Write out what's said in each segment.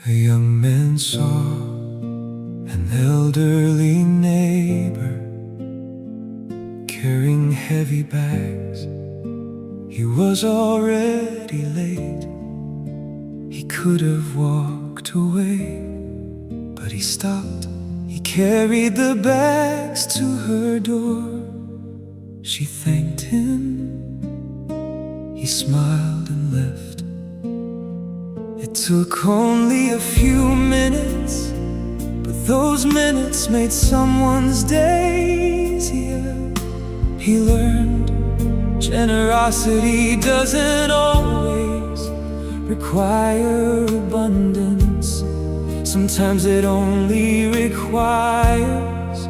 A young man saw an elderly neighbor carrying heavy bags. He was already late. He could have walked away, but he stopped. He carried the bags to her door. She thanked him. He smiled and left. It took only a few minutes, but those minutes made someone's day easier. He learned generosity doesn't always require abundance. Sometimes it only requires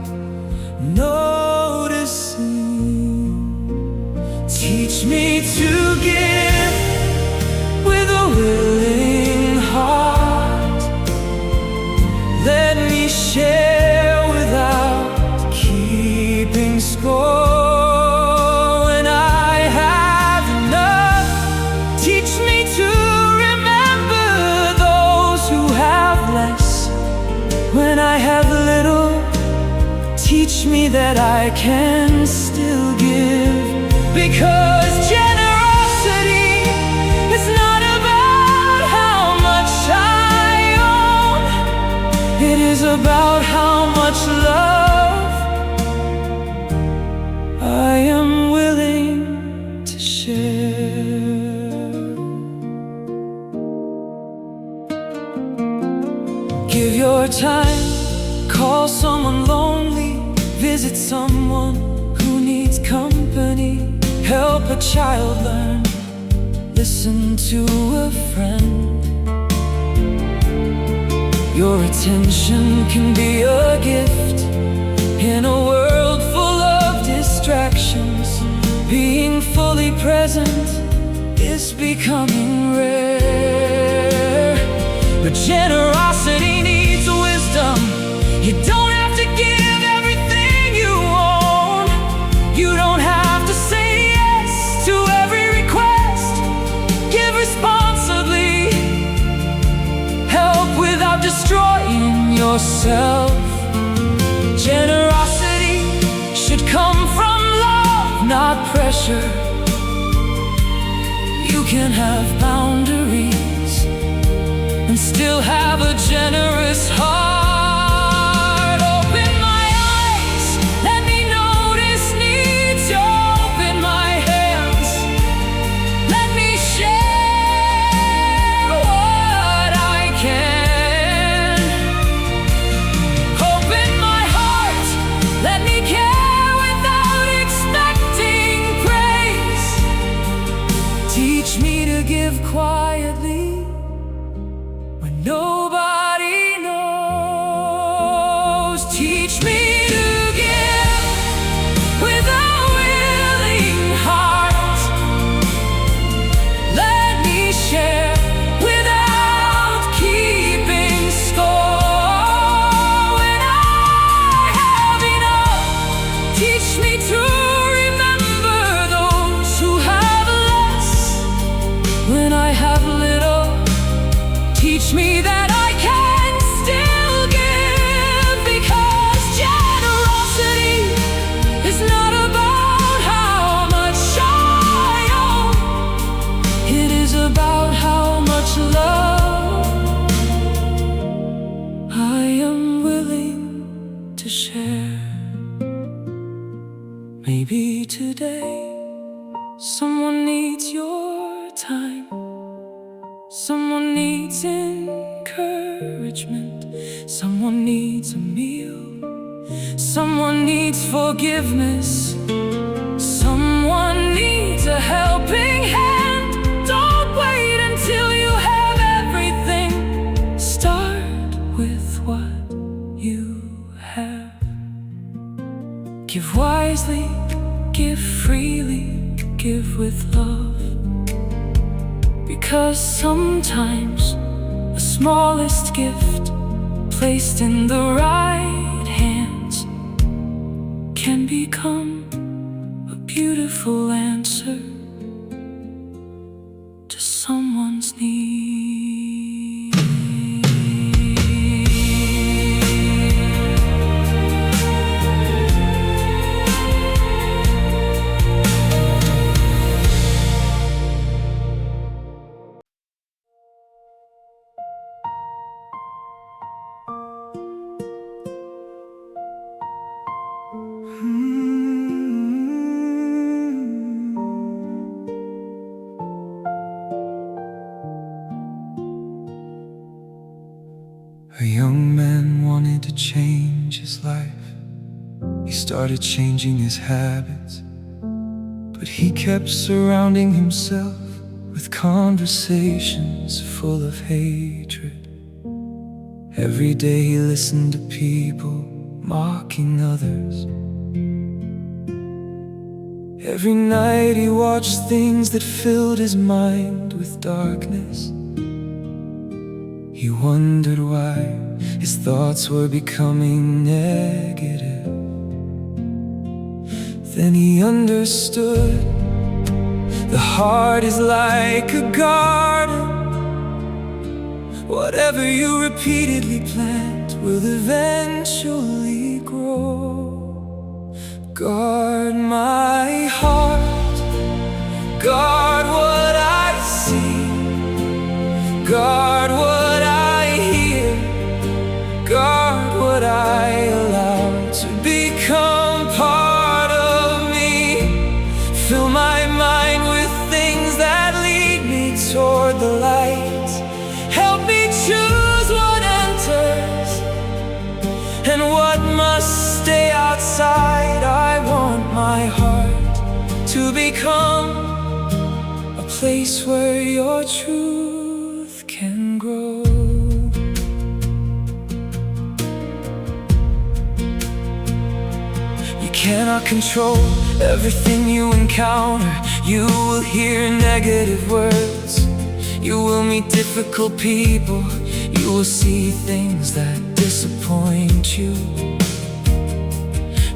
noticing. Teach me to give with a willing heart. Let me share without keeping score. When I have enough, teach me to remember those who have less. When I have little, teach me that I can still give. Because generosity is not about how much I own. It is about how much love I am willing to share. Give your time, call someone lonely, visit someone who needs company, help a child learn, listen to a friend. Your attention can be a gift in a world full of distractions. Being fully present is becoming rare. But generosity needs wisdom. You don't have to give everything you own. You don't have to say yes to every request. Give responsibly. Help without destroying yourself. Generosity should come from love, not pressure. You can have boundaries and still have a generous heart. Open my eyes, let me notice needs. Open my hands, let me share what I can. Open my heart, let me care without expecting praise. Teach me to give quietly when nobody knows. Teach me to give with a willing heart. Let me share without keeping score. When I have enough, teach me to remember those who have less. When I have little, teach me that I can still give. Because generosity is not about how much I own. It is about how much love I am willing to share. Maybe today someone needs your time. Someone needs encouragement. Someone needs a meal. Someone needs forgiveness. Someone needs a helping hand. Don't wait until you have everything. Start with what you have. Give wisely, give freely, give with love. Because sometimes the smallest gift placed in the right hands can become a beautiful answer to someone's need. A young man wanted to change his life. He started changing his habits, but he kept surrounding himself with conversations full of hatred. Every day he listened to people mocking others. Every night he watched things that filled his mind with darkness. He wondered why his thoughts were becoming negative. Then he understood the heart is like a garden. Whatever you repeatedly plant will eventually grow. Guard my heart, guard what I see, guard what I hear, guard what I allow to become part of me. Fill my mind with things that lead me toward the light. Help me choose what enters and what must stay outside. I want my heart to become a place where your truth can grow. You cannot control everything you encounter. You will hear negative words, you will meet difficult people, you will see things that disappoint you.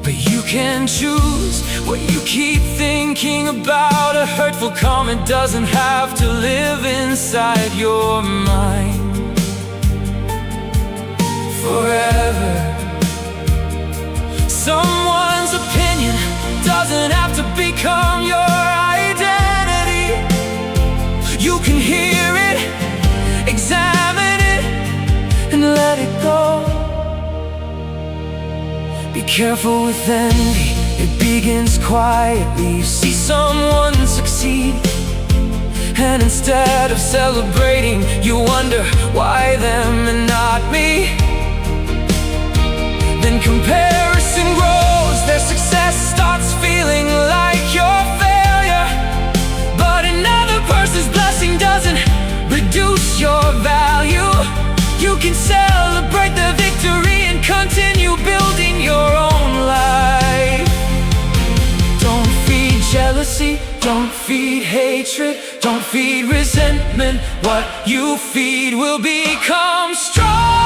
But you can choose what you keep thinking about. A hurtful comment doesn't have to live inside your mind forever. Someone's opinion doesn't have to become your identity. You can hear it, examine it, and let it go. Be careful with envy, it begins quietly. You see someone succeed, and instead of celebrating, you wonder, why them and not me? Then comparison grows, their success starts feeling like your failure. But another person's blessing doesn't reduce your value. You can celebrate the victory and continue building your own life. Don't feed jealousy, don't feed hatred, don't feed resentment. What you feed will become stronger.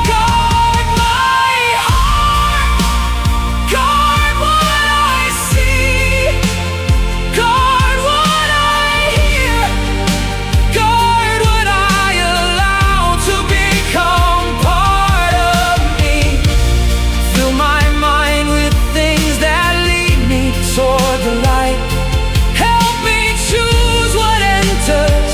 Guard my heart, guard what I see, guard what I hear, guard what I allow to become part of me. Fill my mind with things that lead me toward the light. Help me choose what enters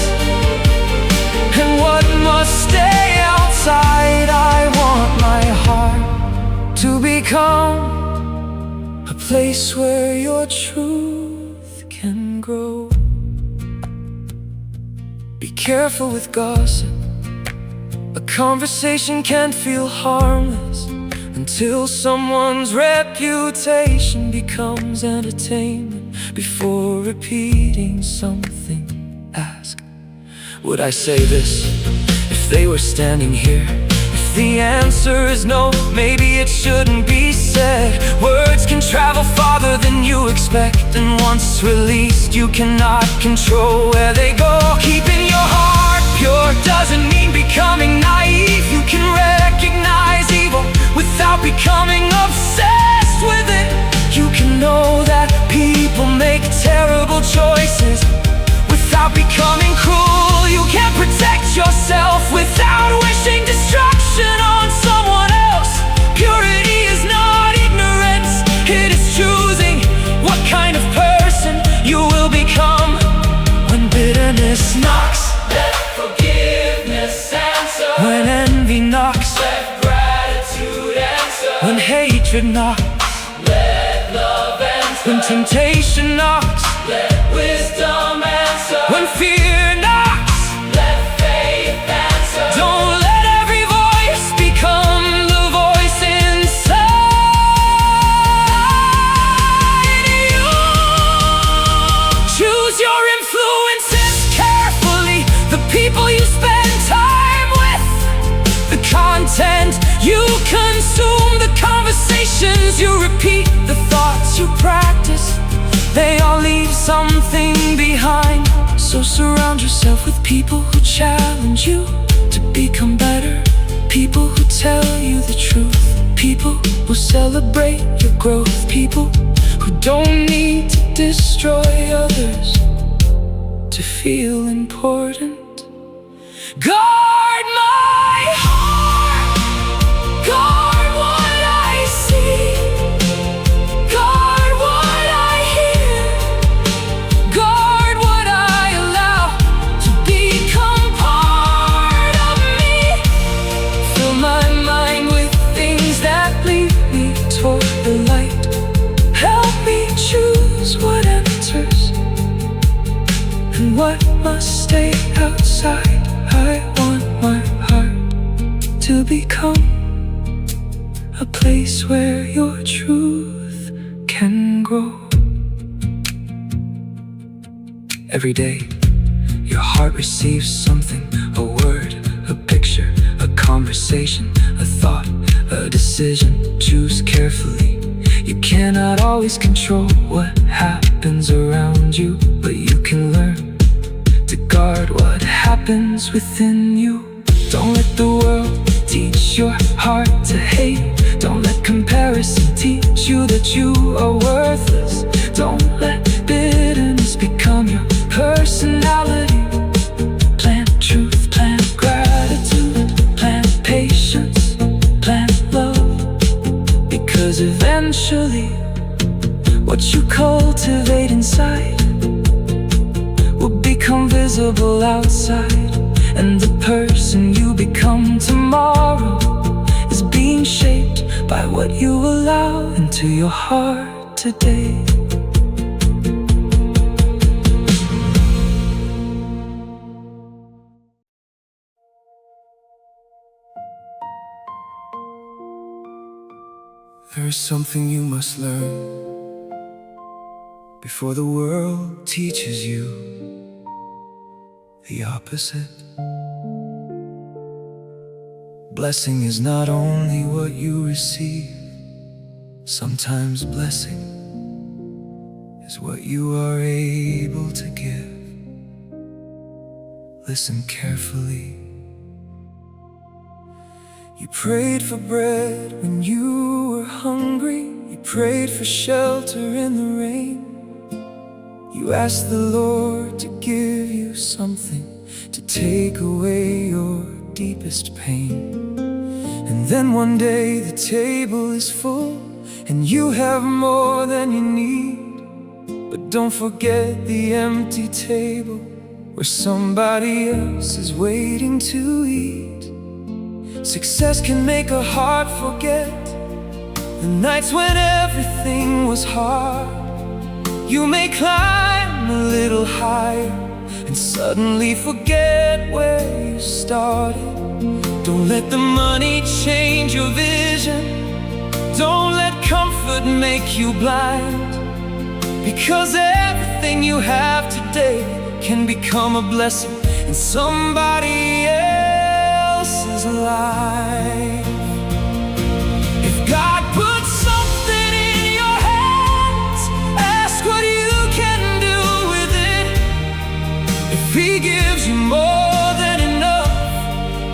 and what must stay outside. I want my heart to become a place where your truth can grow. Be careful with gossip. A conversation can feel harmless until someone's reputation becomes entertainment. Before repeating something, ask, would I say this if they were standing here? If the answer is no, maybe it shouldn't be said. Words can travel farther than you expect, and once released, you cannot control where they go. Keeping your heart pure doesn't mean becoming naive. You can recognize evil without becoming obsessed with it. You can know that people make terrible choices without becoming cruel. You can protect yourself without wishing destruction on someone else. Purity is not ignorance, it is choosing what kind of person you will become. When bitterness knocks, let forgiveness answer. When envy knocks, let gratitude answer. When hatred knocks, let love answer. When temptation knocks, let wisdom answer. When fear knocks, actions you repeat, the thoughts you practice, they all leave something behind. So surround yourself with people who challenge you to become better, people who tell you the truth, people who celebrate your growth, people who don't need to destroy others to feel important. Guard my heart, guard what I see, guard what I hear, guard what I allow to become part of me. Fill my mind with things that lead me toward the light. Help me choose what enters and what must stay outside. I want my heart to become a place where your truth can grow. Every day, your heart receives something, a word, a picture, a conversation, a thought, a decision. Choose carefully. You cannot always control what happens around you, but you can learn to guard what happens within you. Don't let the world teach your heart to hate. Don't let comparison teach you that you are worthless. Don't let bitterness become your personality. Plant truth, plant gratitude, plant patience, plant love. Because eventually, what you cultivate inside will become visible outside. And the person you become tomorrow is being shaped by what you allow into your heart today. There is something you must learn before the world teaches you the opposite. Blessing is not only what you receive. Sometimes blessing is what you are able to give. Listen carefully. You prayed for bread when you were hungry. You prayed for shelter in the rain. You asked the Lord to give you something to take away your deepest pain. And then one day the table is full and you have more than you need. But don't forget the empty table where somebody else is waiting to eat. Success can make a heart forget the nights when everything was hard. You may climb a little higher and suddenly forget where you started. Don't let the money change your vision. Don't let comfort make you blind. Because everything you have today can become a blessing in somebody else's life. If God puts something in your hands, ask what you can do with it. If He gives you more than enough,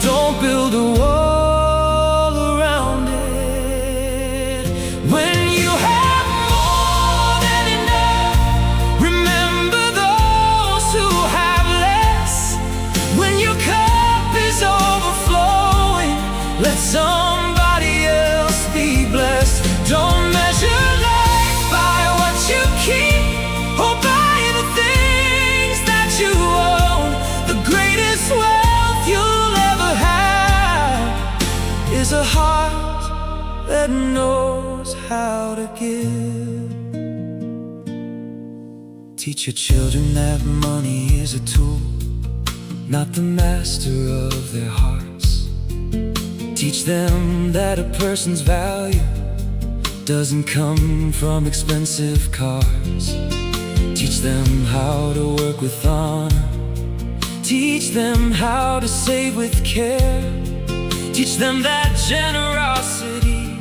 don't build a wall around it. When you have more than enough, remember those who have less. When your cup is overflowing, let somebody else be blessed. Don't measure life by what you keep or by the things that you own. The greatest wealth you'll ever have is a heart that knows how to give. Teach your children that money is a tool, not the master of their hearts. Teach them that a person's value doesn't come from expensive cars. Teach them how to work with honor. Teach them how to save with care. Teach them that generosity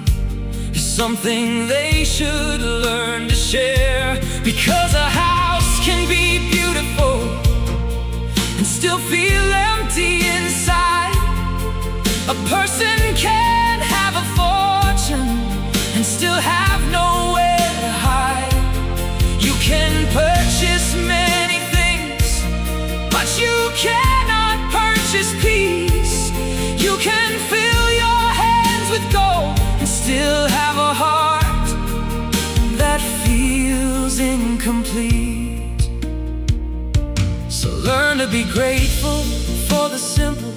is something they should learn to share. Because a house can be beautiful and still feel empty inside. A person can have a fortune and still have nowhere to hide. You can purchase many things, but you cannot purchase peace. You can fill your hands with gold and still have a heart that feels incomplete. So learn to be grateful for the simple,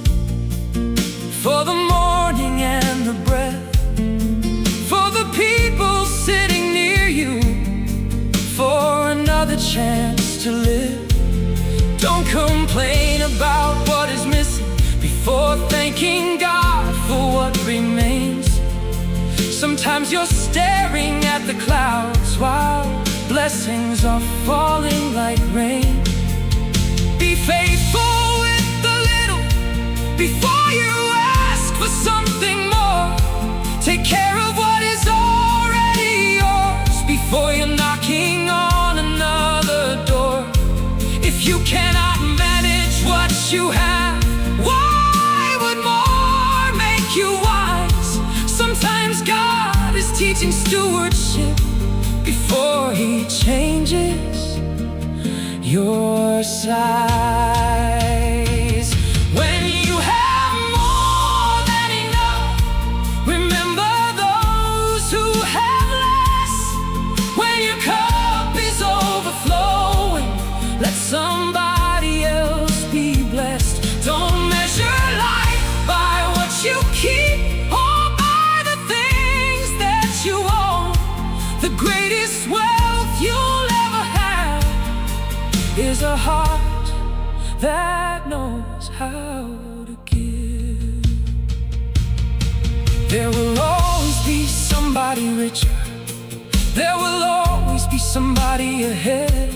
for the morning and the breath, for the people sitting near you, for another chance to live. Don't complain about what is missing before thanking God for what remains. Sometimes you're staring at the clouds while blessings are falling like rain. Be faithful with the little before you ask for something more. Take care of what is already yours before you're knocking on another door. If you cannot manage what you have, why would more make you wise? Sometimes God is teaching stewardship before He changes your size. When you have more than enough, remember those who have less. When your cup is overflowing, let somebody else be blessed. Don't measure life by what you keep or by the things that you own. The greatest wealth you'll ever have is a heart that knows how to give. There will always be somebody richer. There will always be somebody ahead.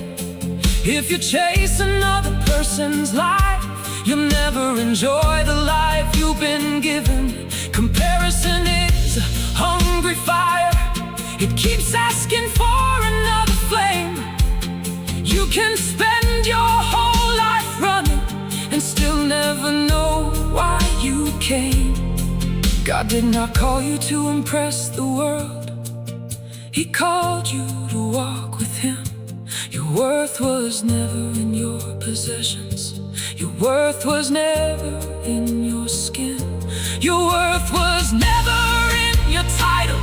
If you chase another person's life, you'll never enjoy the life you've been given. Comparison is a hungry fire. It keeps asking for another flame. You can spend your whole life running and still never know why you came. God did not call you to impress the world. He called you to walk with Him. Your worth was never in your possessions. Your worth was never in your skin. Your worth was never in your title.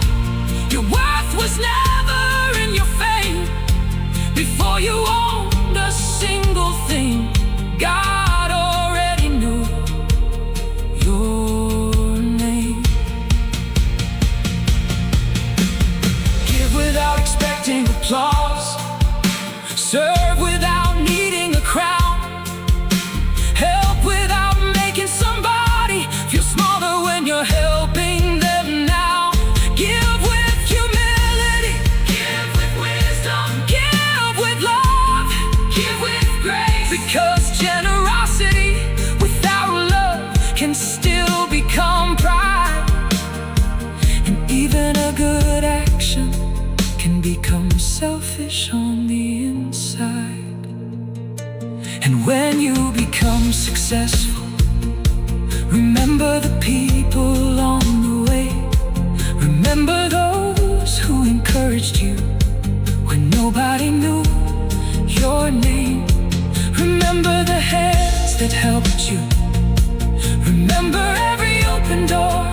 Your worth was never in your fame. Before you owned a single thing, God already knew your name. Give without expecting applause. Serve without needing a crown. Help without making somebody feel smaller when you're helping them now. Give with humility. Give with wisdom. Give with love. Give with grace. Because generosity without love can still become pride. And even a good action can become selfish on the inside. And when you become successful, remember the people on the way. Remember those who encouraged you when nobody knew your name. Remember the hands that helped you. Remember every open door.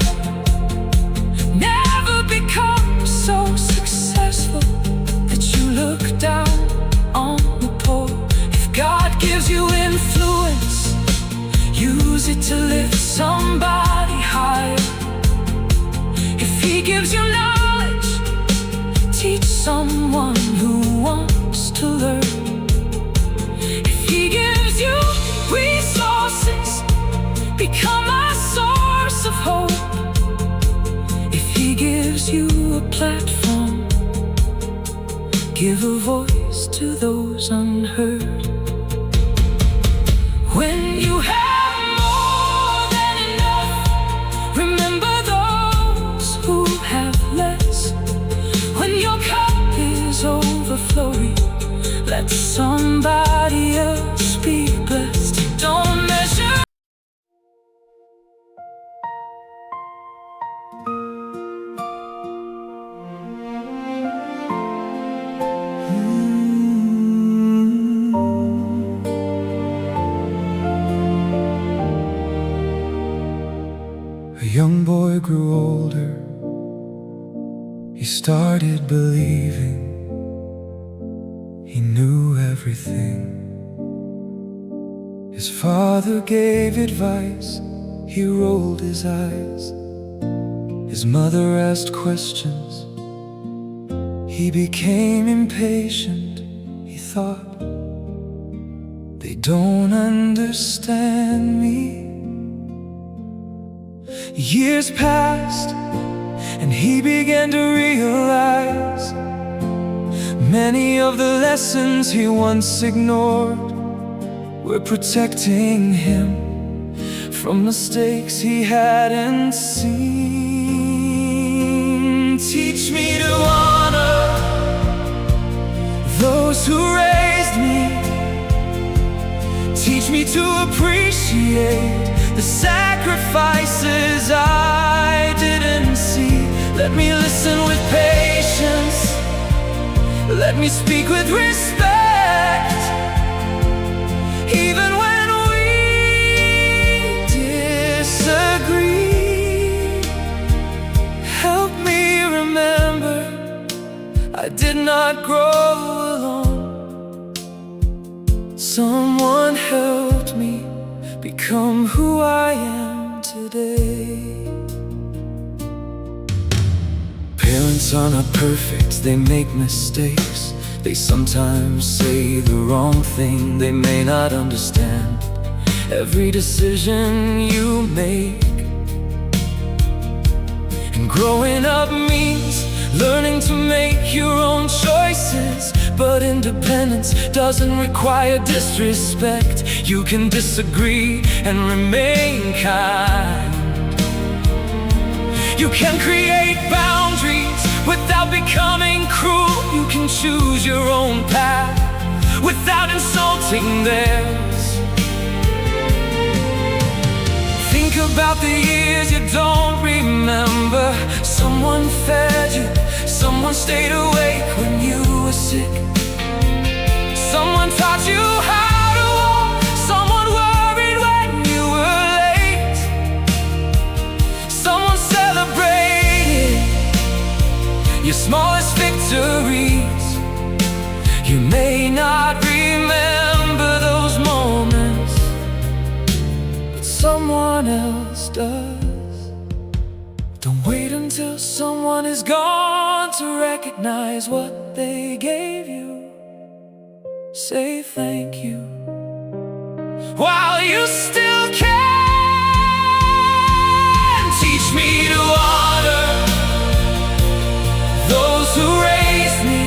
Never become so successful that you look down on the poor. If God gives you influence, use it to lift somebody higher. If He gives you knowledge, teach someone who wants to learn. If He gives you resources, become a source of hope. If He gives you a platform, give a voice to those unheard. When you have more than enough, remember those who have less. let somebody else be blessed. Don't measure. A young boy grew older. He started believing he knew everything. His father gave advice, he rolled his eyes. His mother asked questions, he became impatient. He thought, they don't understand me. Years passed, and he began to realize many of the lessons he once ignored were protecting him from mistakes he hadn't seen. Teach me to honor those who raised me. Teach me to appreciate the sacrifices I didn't see. Let me listen with patience. Let me speak with respect. Even when we disagree, help me remember I did not grow alone. Someone helped me become who I am today. Parents are not perfect, they make mistakes. They sometimes say the wrong thing, they may not understand every decision you make. And growing up means learning to make your own choices. But independence doesn't require disrespect. You can disagree and remain kind. You can create boundaries without becoming cruel. You can choose your own path without insulting theirs. Think about the years you don't remember. Someone fed you, someone stayed awake when you were sick. Someone taught you how to walk, someone worried when you were late. Someone celebrated your smallest victories. You may not remember those moments, but someone else does. Don't wait until someone is gone to recognize what they gave you. Say thank you while you still can. Teach me to honor those who raised me.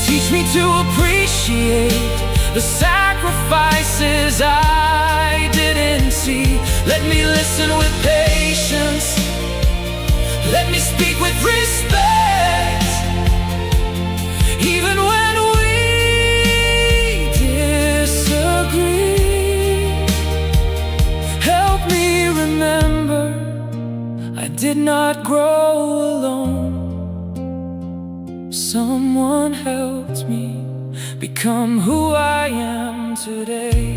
Teach me to appreciate the sacrifices I didn't see. Let me listen with patience. Let me speak with respect. Even when did not grow alone. Someone helped me become who I am today.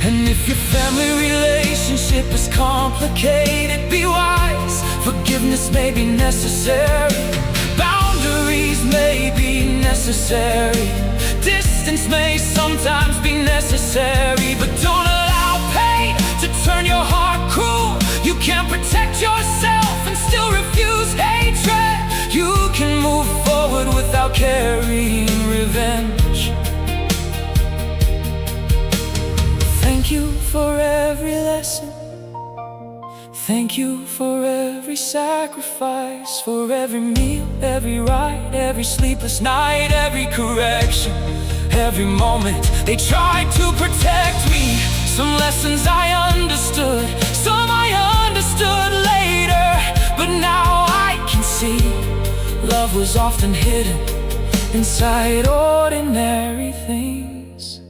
And if your family relationship is complicated, be wise. Forgiveness may be necessary. Boundaries may be necessary. Distance may sometimes be necessary. But don't allow pain to turn your heart cruel. You can't protect yourself and still refuse hatred. You can move forward without carrying revenge. Thank you for every lesson. Thank you for every sacrifice. For every meal, every ride, every sleepless night, every correction, every moment they tried to protect me. Some lessons I understood, some I understood later. But now I can see Love was often hidden inside ordinary things.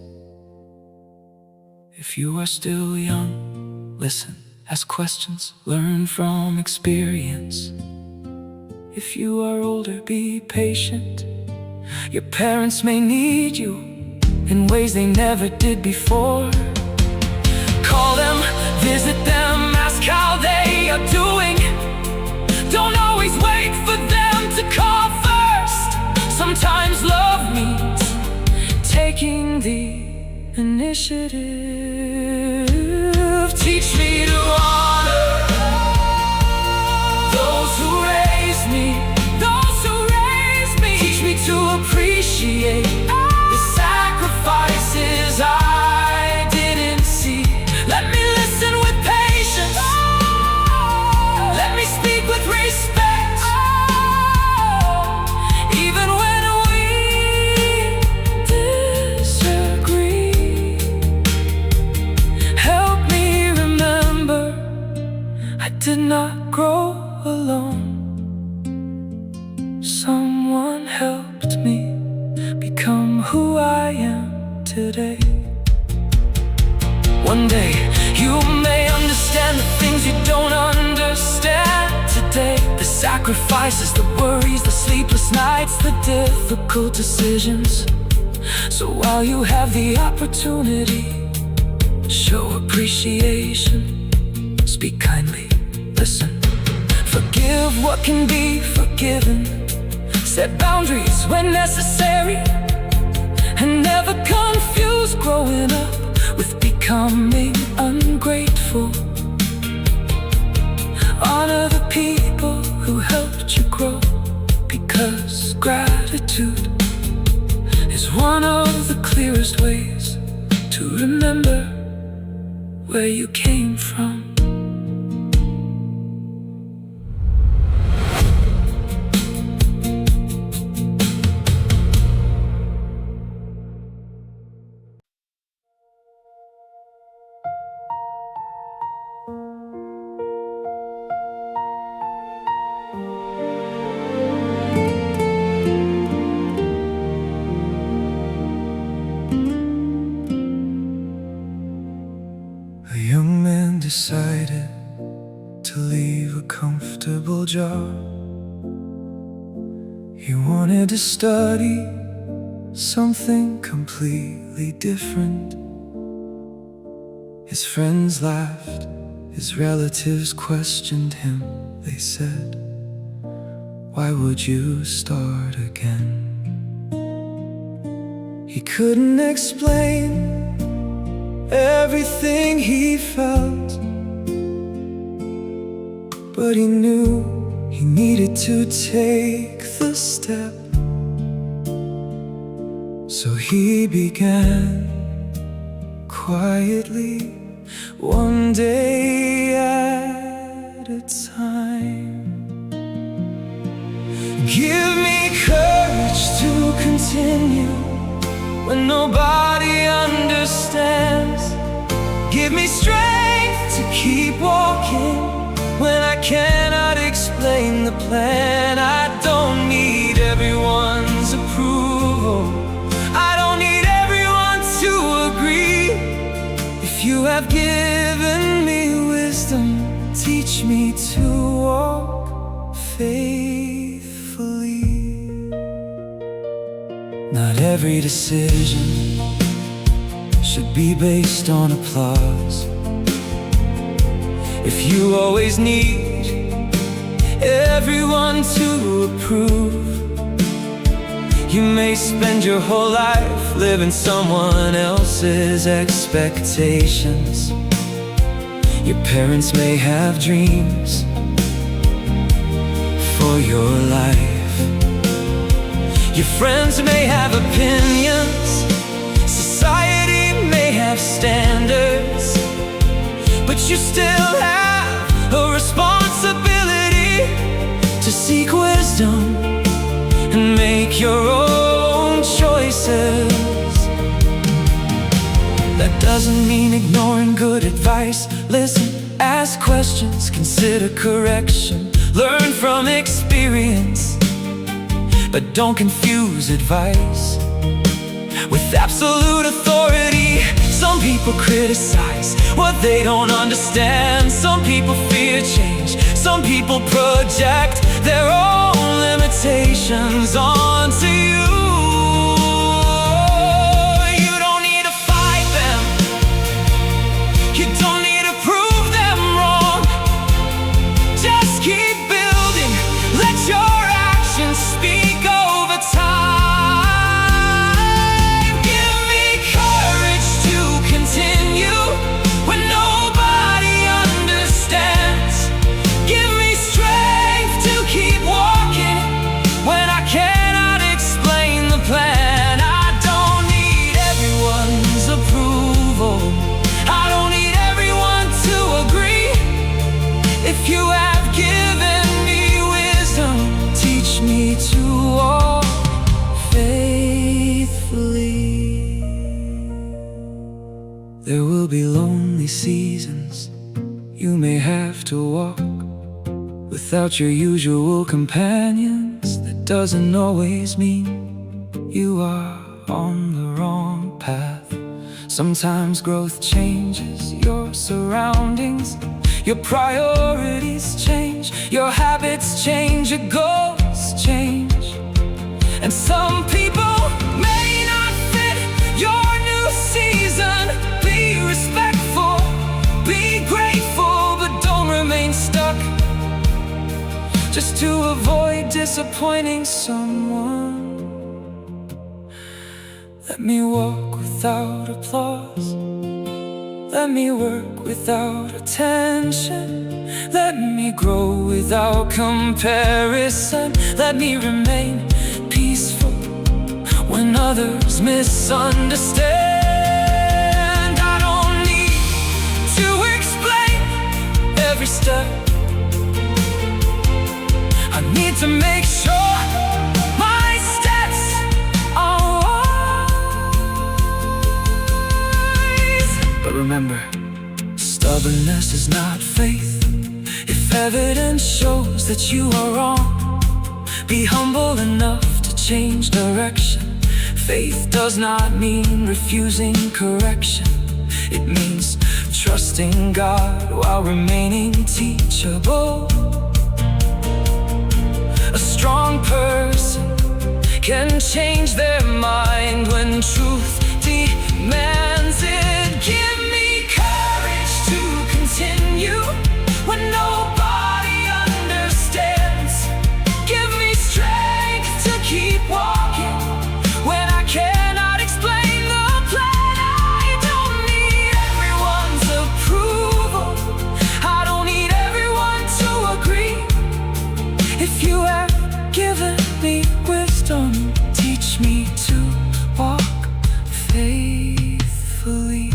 If you are still young, listen, ask questions, learn from experience. If you are older, be patient. Your parents may need you in ways they never did before. Call them, visit them, ask how they are doing. Don't always wait for them to call first. Sometimes love means taking the initiative. Teach me to honor those who raised me, those who raised me. Teach me to appreciate the sacrifices I didn't see. Let me listen with patience. Let me speak with respect. Even when we disagree, help me remember I did not grow alone. Someone helped me become who I am today. One day you may understand the things you don't understand today. The sacrifices, the worries, the sleepless nights, the difficult decisions. So while you have the opportunity, show appreciation. Speak kindly, listen. Forgive what can be forgiven. Set boundaries when necessary. And never confuse growing up with becoming ungrateful. Honor the people who helped you grow, because gratitude is one of the clearest ways to remember where you came from. A young man decided to leave a comfortable job. He wanted to study something completely different. His friends laughed, his relatives questioned him. They said, "Why would you start again?" He couldn't explain everything he felt, but he knew he needed to take the step. So he began quietly, one day at a time. Give me courage to continue when nobody understands. Give me strength to keep walking when I cannot explain the plan. I don't need everyone's approval. I don't need everyone to agree. If you have given me wisdom, teach me to walk faithfully. Not every decision should be based on applause. If you always need everyone to approve, you may spend your whole life living someone else's expectations. Your parents may have dreams for your life. Your friends may have opinions. Society may have standards. But you still have a responsibility to seek wisdom and make your own choices. That doesn't mean ignoring good advice. Listen, ask questions, consider correction, learn from experience. but don't confuse advice with absolute authority. Some people criticize what they don't understand. Some people fear change. Some people project their own limitations onto you. You don't need to fight them. You don't need to prove them wrong. Just keep building. Let your actions speak over time. Give me courage to continue when nobody understands. Give me strength to keep walking when I cannot explain the plan. I don't need everyone's approval. I don't need everyone to agree. If you have given me wisdom, teach me to walk faithfully. There will be lonely seasons. You may have to walk without your usual companions. That doesn't always mean you are on the wrong path. Sometimes growth changes your surroundings. Your priorities change. Your habits change. Your goals change. And some people may not fit your new season. Be respectful, be grateful, but don't remain stuck just to avoid disappointing someone. Let me walk without applause. Let me work without attention. Let me grow without comparison. Let me remain peaceful when others misunderstand. I don't need to explain every step. I need to make sure my steps are wise. But remember, stubbornness is not faith. If evidence shows that you are wrong, be humble enough to change direction. Faith does not mean refusing correction. It means trusting God while remaining teachable. A strong person can change their mind when truth demands it. Give me courage to continue when nobody understands. Give me strength to keep walking when I cannot explain the plan. I don't need everyone's approval. I don't need everyone to agree. If you have given me wisdom, teach me to walk faithfully.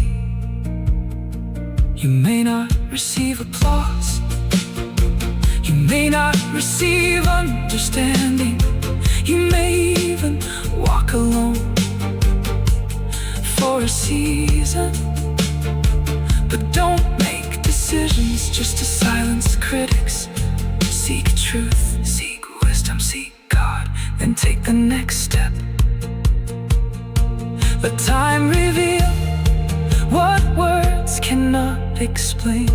You may not receive applause. You may not receive understanding. You may even walk alone for a season. But don't make decisions just to silence critics. Seek truth, seek wisdom, seek God, then take the next step. Let time reveal what words cannot explain.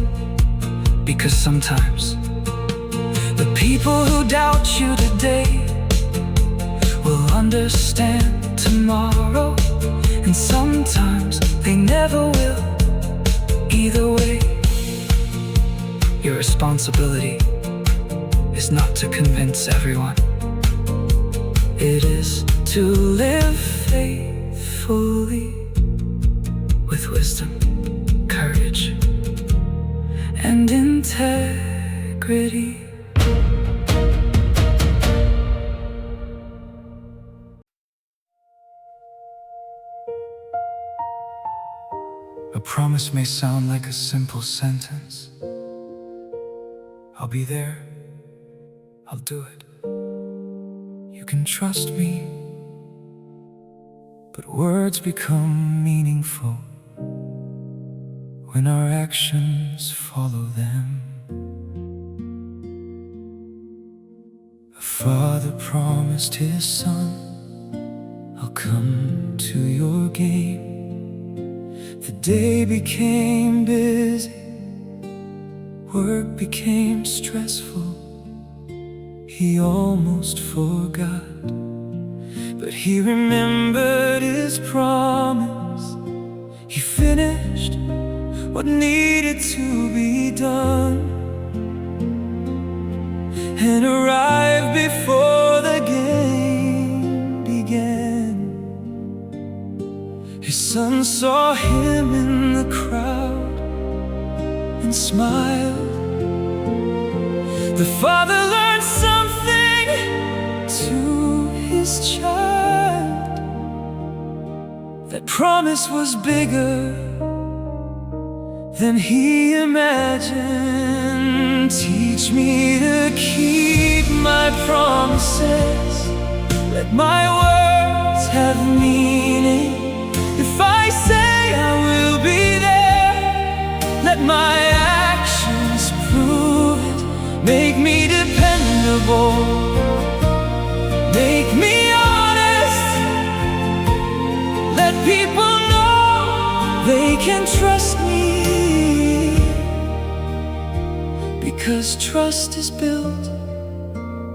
Because sometimes the people who doubt you today will understand tomorrow, and sometimes they never will. Either way, your responsibility is not to convince everyone. It is to live faithfully with wisdom, courage, and integrity. A promise may sound like a simple sentence. I'll be there. I'll do it. You can trust me. But words become meaningful when our actions follow them. A Father promised his son, I'll come to your game. The day became busy, work became stressful. He almost forgot, but he remembered his promise. He finished what needed to be done and arrived before the game began. His son saw him in the crowd and smiled. The father learned something to his child. That promise was bigger than he imagined. Teach me to keep my promises. Let my words have meaning. If I say I will be there, let my actions prove it. Make me dependable, make me honest. Let people know they can trust me, because trust is built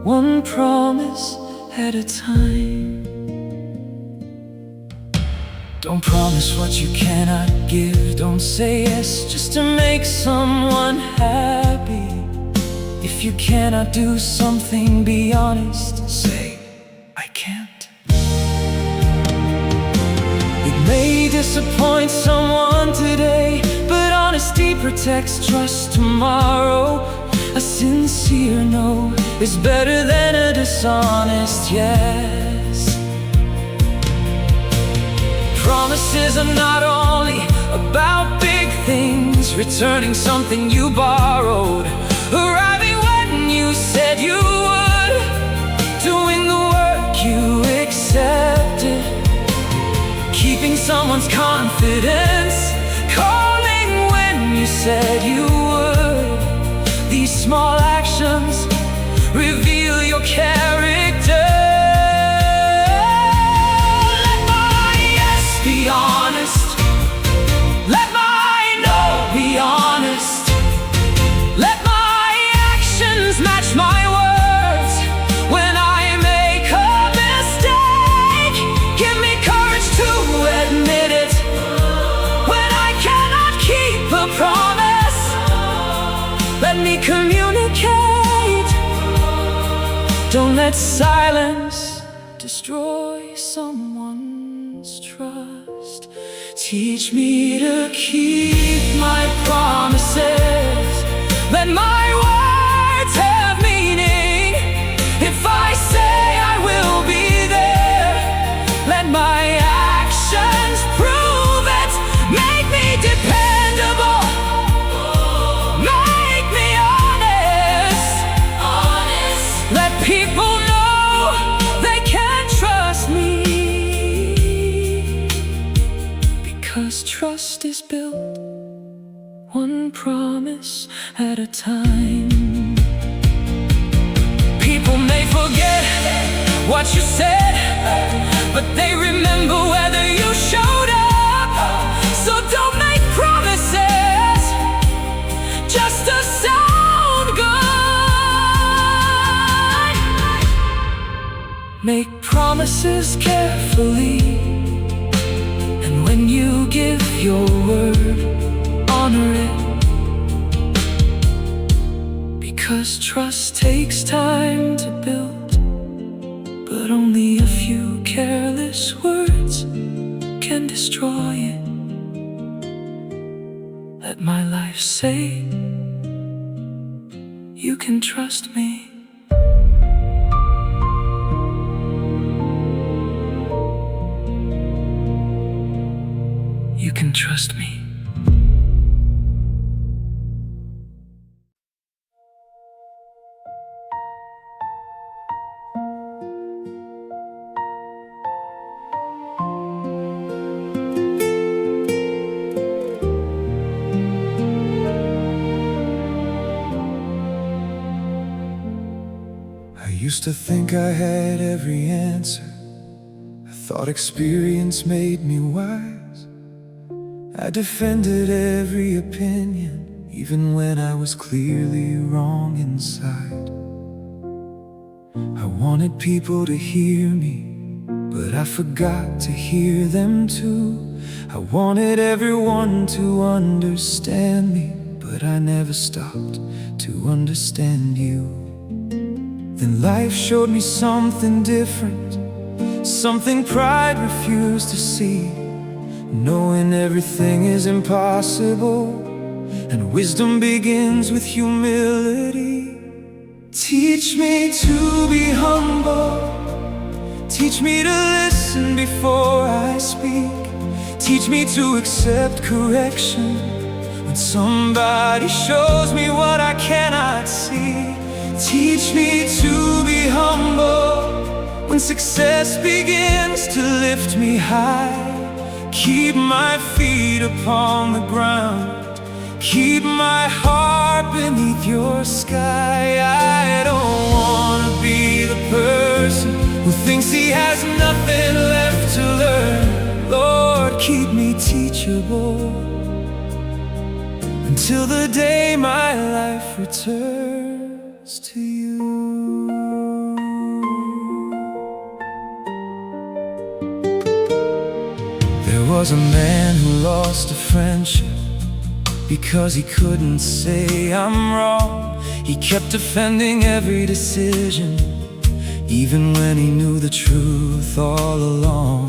one promise at a time. Don't promise what you cannot give. Don't say yes just to make someone happy. If you cannot do something, be honest. Say, I can't. It may disappoint someone today, but honesty protects trust tomorrow. A sincere no is better than a dishonest yes. Promises are not only about big things, returning something you borrowed, arriving when you said you would, doing the work you accepted, keeping someone's confidence, calling when you said you would. These small actions reveal your character. Let my yes be honest. Let my no be honest. Let my actions match my words. When I make a mistake, give me courage to admit it. When I cannot keep a promise, let me communicate. Don't let silence destroy someone's trust. Teach me to keep my promises. Let my words have meaning. If I say I will be there, let my actions prove it. Make me dependable, make me honest. Let people know they can trust me, because trust is built one promise at a time. People may forget what you said, but they remember whether you showed up. So don't make promises just to sound good. Make promises carefully, and when you give your word, honor it. Because trust takes time to build, but only a few careless words can destroy it. Let my life say, you can trust me. You can trust me. used to think I had every answer. I thought experience made me wise. I defended every opinion, even when I was clearly wrong inside. I wanted people to hear me, but I forgot to hear them too. I wanted everyone to understand me, but I never stopped to understand you. Then life showed me something different, something pride refused to see. Knowing everything is impossible, and wisdom begins with humility. Teach me to be humble. Teach me to listen before I speak. Teach me to accept correction when somebody shows me what I cannot see. Teach me to be humble when success begins to lift me high. Keep my feet upon the ground. Keep my heart beneath your sky. I don't wanna be the person who thinks he has nothing left to learn. Lord, keep me teachable until the day my life returns to you. There was a man who lost a friendship because he couldn't say I'm wrong. He kept defending every decision, even when he knew the truth all along.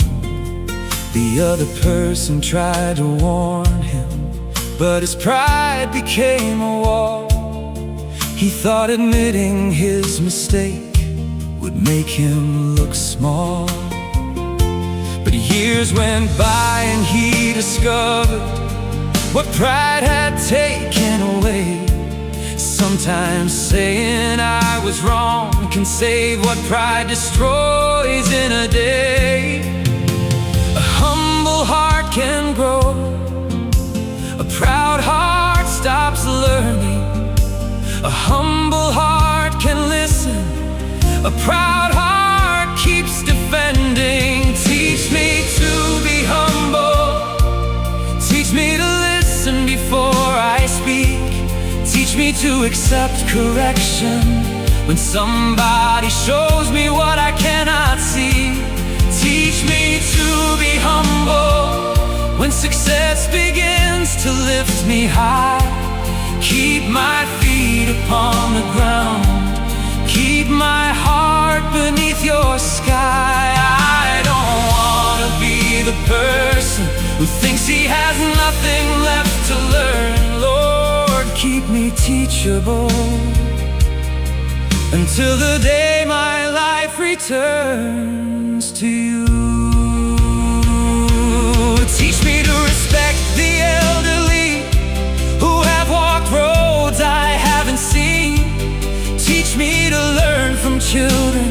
The other person tried to warn him, but his pride became a wall. He thought admitting his mistake would make him look small. But years went by and he discovered what pride had taken away. Sometimes saying I was wrong can save what pride destroys in a day. A humble heart can grow, a proud heart stops learning. A humble heart can listen, a proud heart keeps defending. Teach me to be humble. Teach me to listen before I speak. Teach me to accept correction when somebody shows me what I cannot see. Teach me to be humble when success begins to lift me high. Keep my feet upon the ground. Keep my heart beneath your sky. I don't wanna be the person who thinks he has nothing left to learn. Lord, keep me teachable until the day my life returns to you. Teach me to respect the elderly who have walked roads I haven't seen. Teach me to learn from children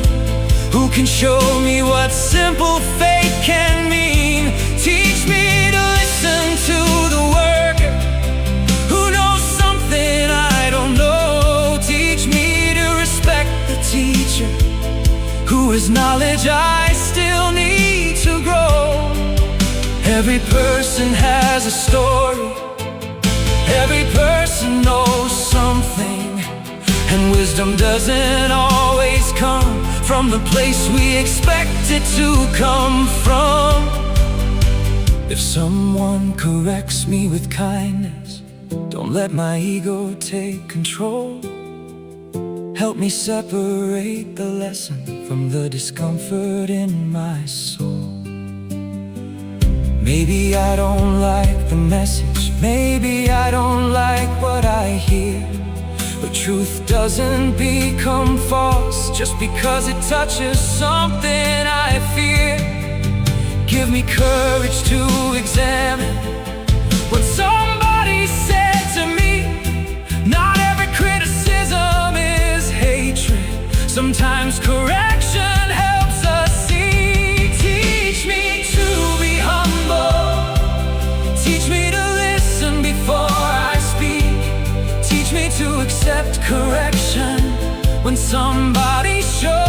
who can show me what simple faith can mean. Teach me to listen to the worker who knows something I don't know. Teach me to respect the teacher who has knowledge I still need to grow. Every person has a story, every person knows something, and wisdom doesn't always come from the place we expect it to come from. If someone corrects me with kindness, don't let my ego take control. Help me separate the lesson from the discomfort in my soul. Maybe I don't like the message, maybe I don't like what I hear, but truth doesn't become false just because it touches something I fear. Give me courage to examine what somebody said to me. Not every criticism is hatred. Sometimes correction helps us see. Teach me to be humble. Teach me to listen before I speak. Teach me to accept correction when somebody shows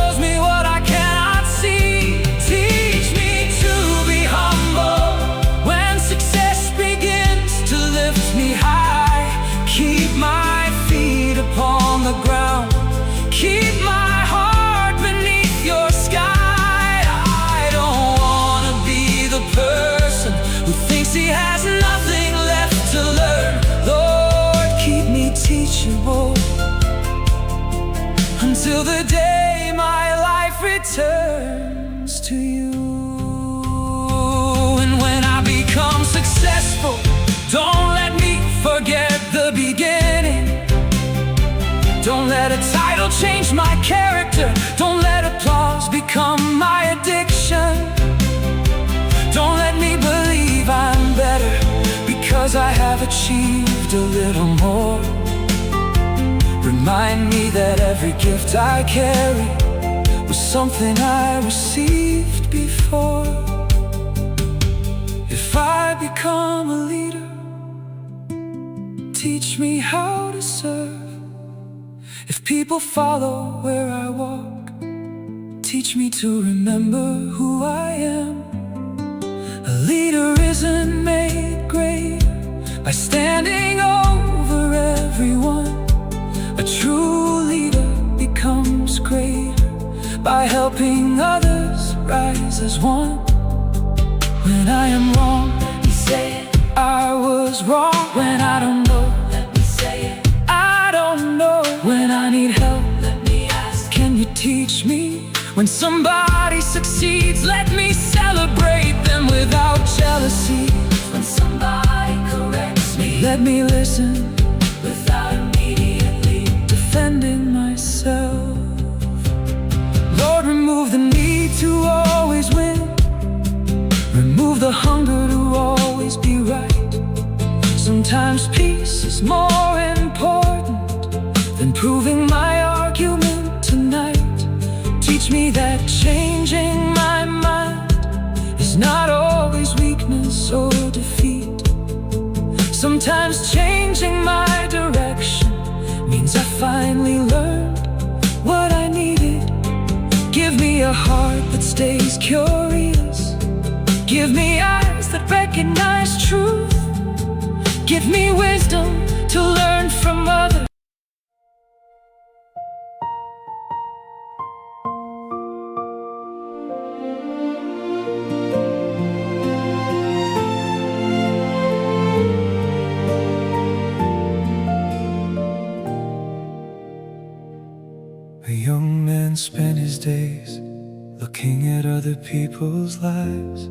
successful. Don't let me forget the beginning. Don't let a title change my character. Don't let applause become my addiction. Don't let me believe I'm better because I have achieved a little more. Remind me that every gift I carry was something I received before. If I become a leader, teach me how to serve. If people follow where I walk, teach me to remember who I am. A leader isn't made great by standing over everyone. A true leader becomes great by helping others rise as one. When I am wrong, let me say it. I was wrong. When I don't know, let me say it. I don't know. When I need help, let me ask. Can you teach me? When somebody succeeds, let me celebrate them without jealousy. When somebody corrects me, let me listen without immediately defending myself. Lord, remove the need to always win. Remove the hunger to always be right. Sometimes peace is more important than proving my argument tonight. Teach me that changing my mind is not always weakness or defeat. Sometimes changing my direction means I finally learned what I needed. Give me a heart that stays curious. Give me eyes that recognize truth. Give me wisdom to learn from others. A young man spent his days looking at other people's lives.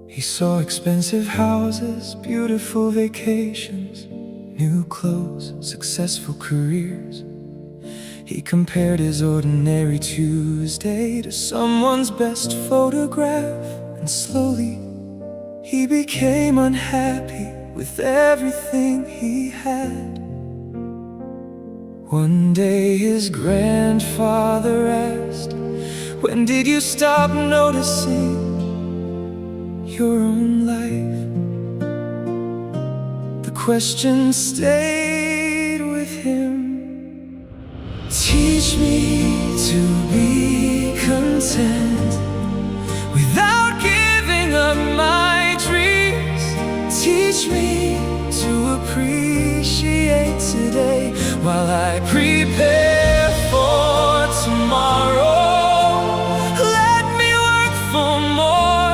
He saw expensive houses, beautiful vacations, new clothes, successful careers. He compared his ordinary Tuesday to someone's best photograph, and slowly he became unhappy with everything he had. One day his grandfather asked, "When did you stop noticing your own life?" The question stayed with him. Teach me to be content without giving up my dreams. Teach me to appreciate today while I prepare for tomorrow. Let me work for more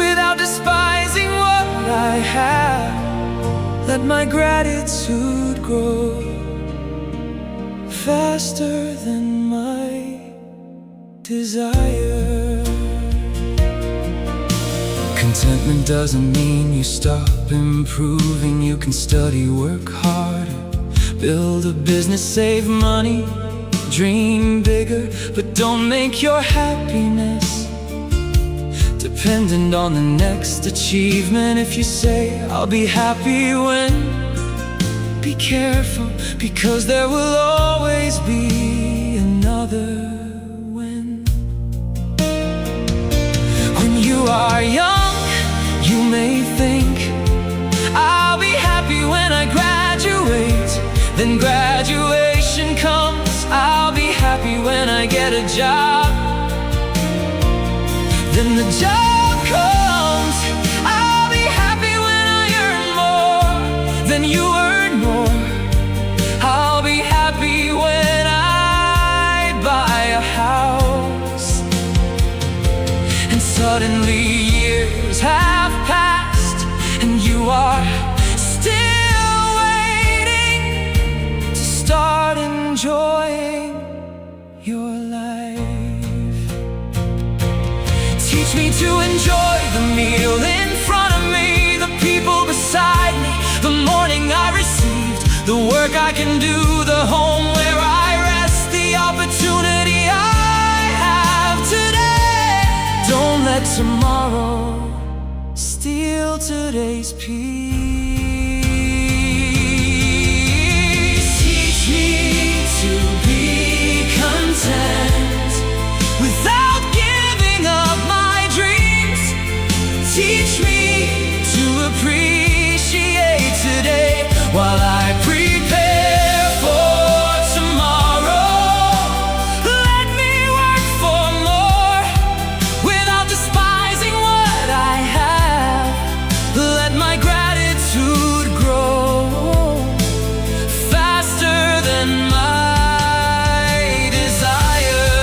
without despising what I have. Let my gratitude grow faster than my desire. Contentment doesn't mean you stop improving. You can study, work harder, build a business, save money, dream bigger, but don't make your happiness dependent on the next achievement. If you say, "I'll be happy when," be careful, because there will always be another when. When you are young, you may think, "I'll be happy when I graduate." Then graduation comes, "I'll be happy when I get a job." Then the job comes, "I'll be happy when I earn more." Then you earn more, "I'll be happy when I buy a house." And suddenly years have passed, and you are still waiting to start enjoying your life. Teach me to enjoy the meal in work I can do, the home where I rest, the opportunity I have today. Don't let tomorrow steal today's peace. Teach me to be content without giving up my dreams. Teach me to appreciate today while I prepare for tomorrow. Let me work for more without despising what I have. Let my gratitude grow faster than my desire.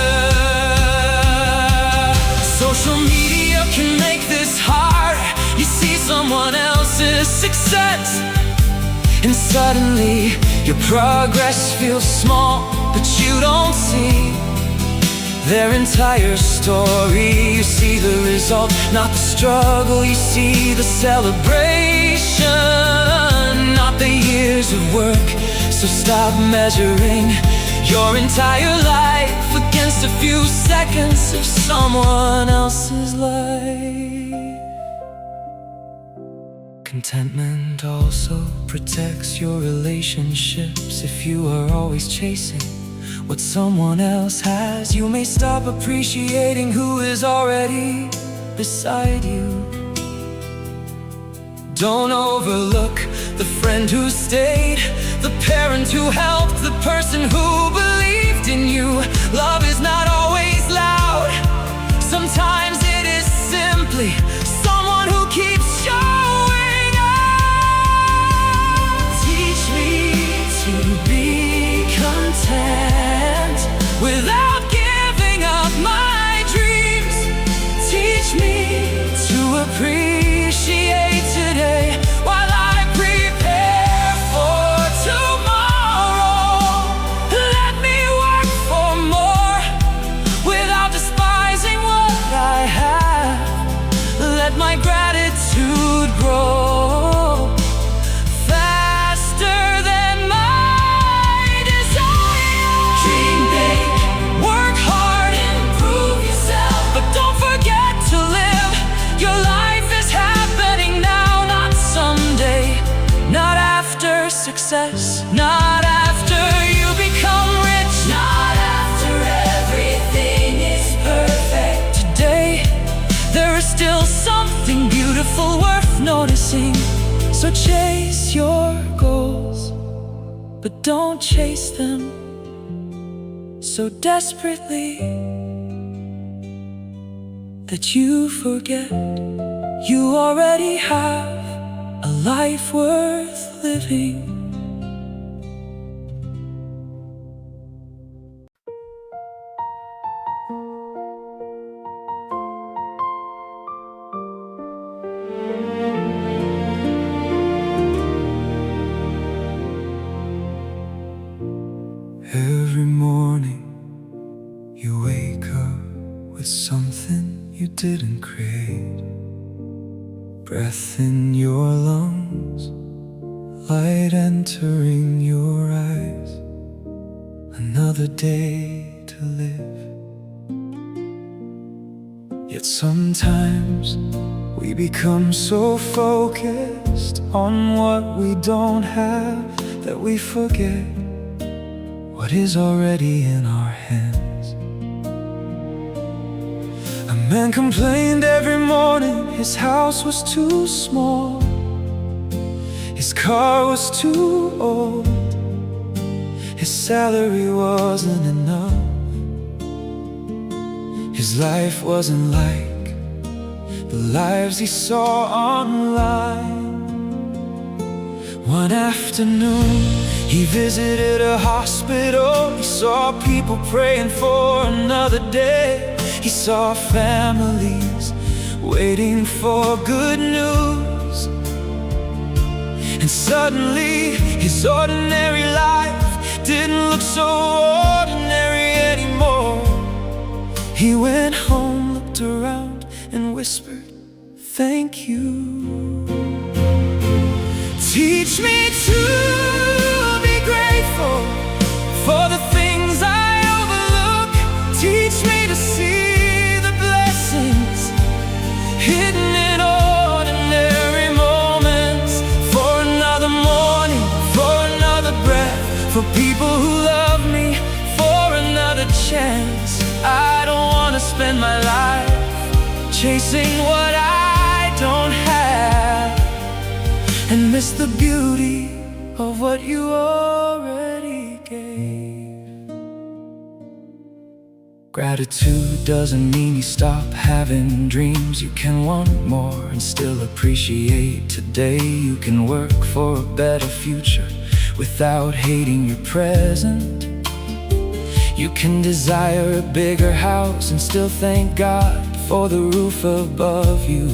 Social media can make this hard. You see someone else's success, and suddenly your progress feels small, but you don't see their entire story. You see the result, not the struggle. You see the celebration, not the years of work. So stop measuring your entire life against a few seconds of someone else's life. Contentment also protects your relationships. If you are always chasing what someone else has, you may stop appreciating who is already beside you. Don't overlook the friend who stayed, the parent who helped, the person who believed in you. Love is not always loud. Sometimes it is simply someone who keeps showing up. Teach me to be content without giving up my dreams. Teach me to appreciate today while I prepare for tomorrow. Let me work for more without despising what I have. Let my gratitude grow faster than my desire. Dream big, work hard, improve yourself, but don't forget to live. Your life is happening now, not someday. Not after success, not after you become rich, not after everything is perfect. Today, there is still something beautiful worth noticing. So chase your goals, but don't chase them so desperately that you forget you already have a life worth living. Every morning you wake up with something you didn't create. Breath in your lungs, light entering your eyes. Another day to live. Yet sometimes we become so focused on what we don't have that we forget what is already in our hands. A man complained every morning his house was too small, his car was too old, his salary wasn't enough, his life wasn't like the lives he saw online. One afternoon he visited a hospital. He saw people praying for another day. He saw families waiting for good news. And suddenly his ordinary life didn't look so ordinary anymore. He went home, looked around and whispered, "Thank you." Teach me to be grateful chasing what I don't have, and miss the beauty of what you already gave. Gratitude doesn't mean you stop having dreams. You can want more and still appreciate today. You can work for a better future without hating your present. You can desire a bigger house and still thank God for the roof above you.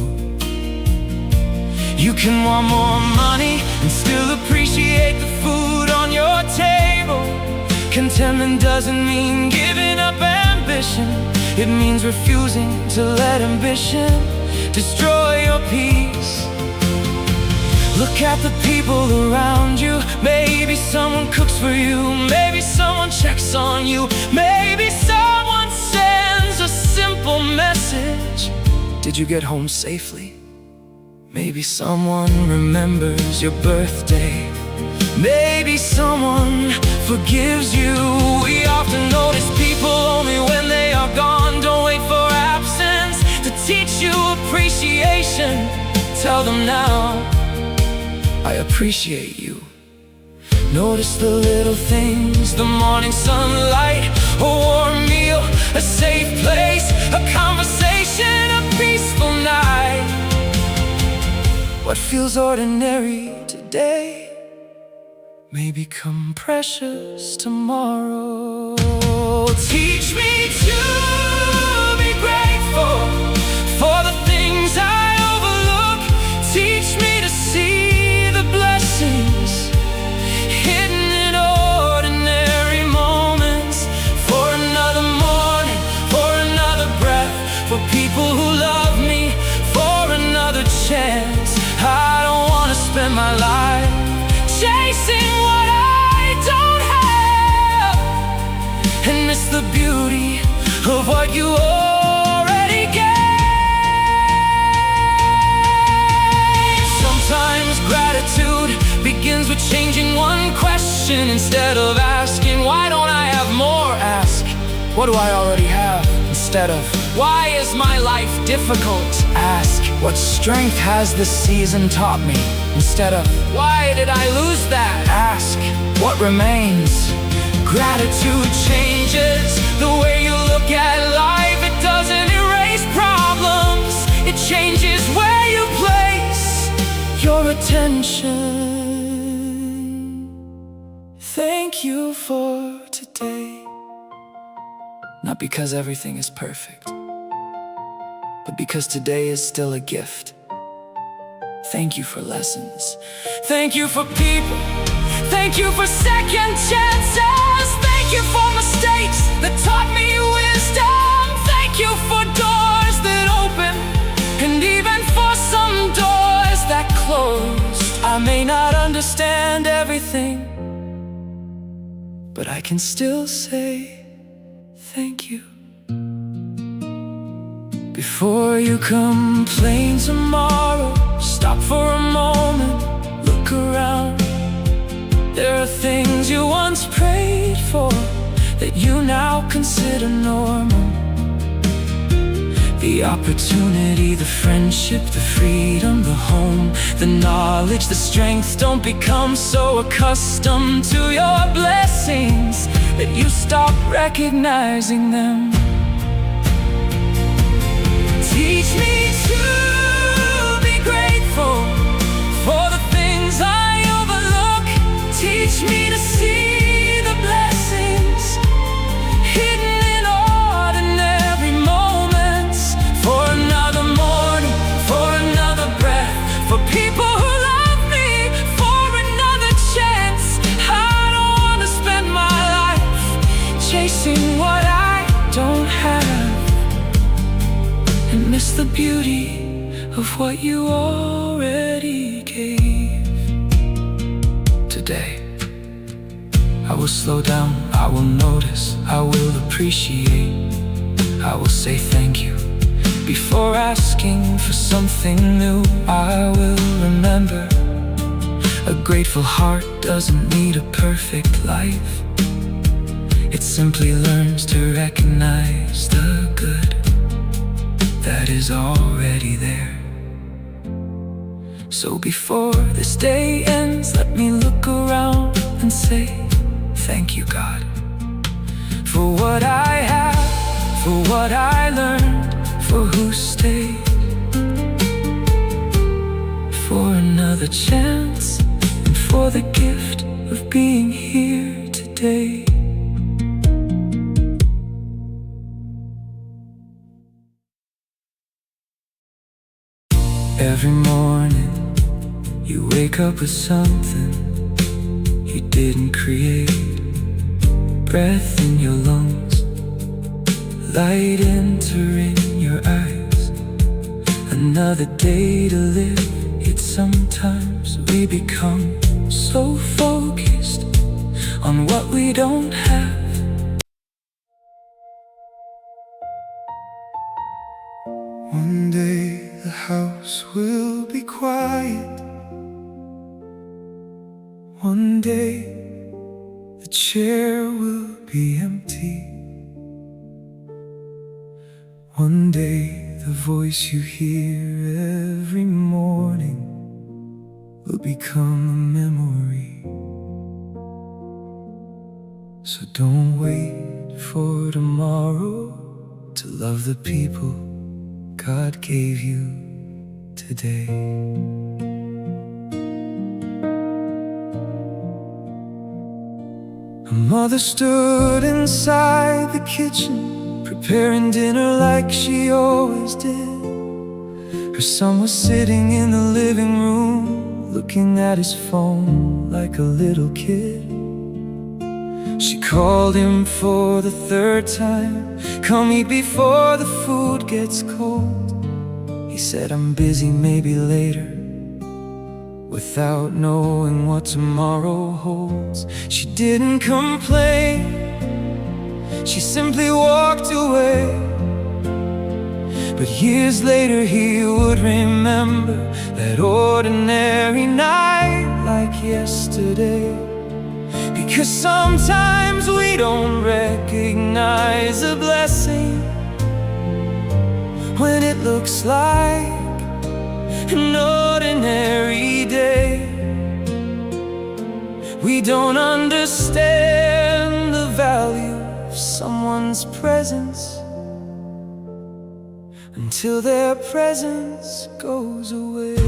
You can want more money and still appreciate the food on your table. Contentment doesn't mean giving up ambition. It means refusing to let ambition destroy your peace. Look at the people around you. Maybe someone cooks for you. Maybe someone checks on you. Maybe someone sends a simple message. Did you get home safely? Maybe someone remembers your birthday. Maybe someone forgives you. We often notice people only when they are gone. Don't wait for absence to teach you appreciation. Tell them now, I appreciate you. Notice the little things, the morning sunlight, a warm meal, a safe place, a conversation, a peaceful night. What feels ordinary today may become precious tomorrow. Teach me to be grateful for the things I overlook. Teach me to see the blessings hidden in ordinary moments. For another morning, for another breath, for people who love me, for another chance. I don't want to spend my life chasing what I don't have, and miss the beauty of what you already gave. Sometimes gratitude begins with changing one question. Instead of asking, why don't I have more? Ask, what do I already have? Instead of, why is my life difficult? Ask, what strength has this season taught me? Instead of, why did I lose that? Ask, what remains? Gratitude changes the way you look at life. It doesn't erase problems. It changes where you place your attention. Thank you for today. Not because everything is perfect, but because today is still a gift. Thank you for lessons. Thank you for people. Thank you for second chances. Thank you for mistakes that taught me wisdom. Thank you for doors that open, and even for some doors that closed. I may not understand everything, but I can still say thank you. Before you complain tomorrow, stop for a moment, look around. There are things you once prayed for that you now consider normal. The opportunity, the friendship, the freedom, the home, the knowledge, the strength. Don't become so accustomed to your blessings that you stop recognizing them. Teach me to be grateful for the things I overlook. Teach me to see the blessings hidden in ordinary moments. For another morning, for another breath, for people who love me, for another chance. I don't want to spend my life chasing what I don't have, and miss the beauty of what you already gave. Today, I will slow down, I will notice, I will appreciate, I will say thank you. Before asking for something new, I will remember, a grateful heart doesn't need a perfect life. It simply learns to recognize the good that is already there. So before this day ends, let me look around and say, thank you, God, for what I have, for what I learned, for who stayed, for another chance, and for the gift of being here today. Every morning you wake up with something you didn't create. Breath in your lungs, light entering your eyes. Another day to live, yet sometimes we become so focused on what we don't have. One day the house will be quiet. One day the chair will be empty. One day the voice you hear every morning will become a memory. So don't wait for tomorrow to love the people God gave you today. Her mother stood inside the kitchen, preparing dinner like she always did. Her son was sitting in the living room, looking at his phone like a little kid. She called him for the third time, "Come eat before the food gets cold." He said, "I'm busy, maybe later," without knowing what tomorrow holds. She didn't complain, she simply walked away. But years later he would remember that ordinary night like yesterday. Because sometimes we don't recognize a blessing when it looks like an ordinary day. We don't understand the value of someone's presence until their presence goes away.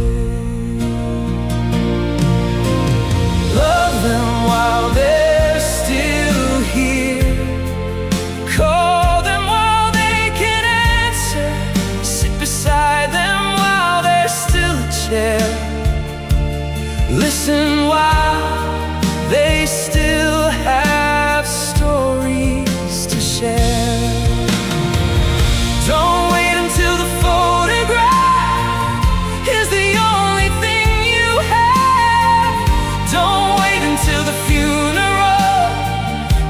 Love them while they're still here. Call them while they can answer. Sit beside them while there's still a chair. Listen while they still have stories to share. Don't wait until the photograph is the only thing you have. Don't wait until the funeral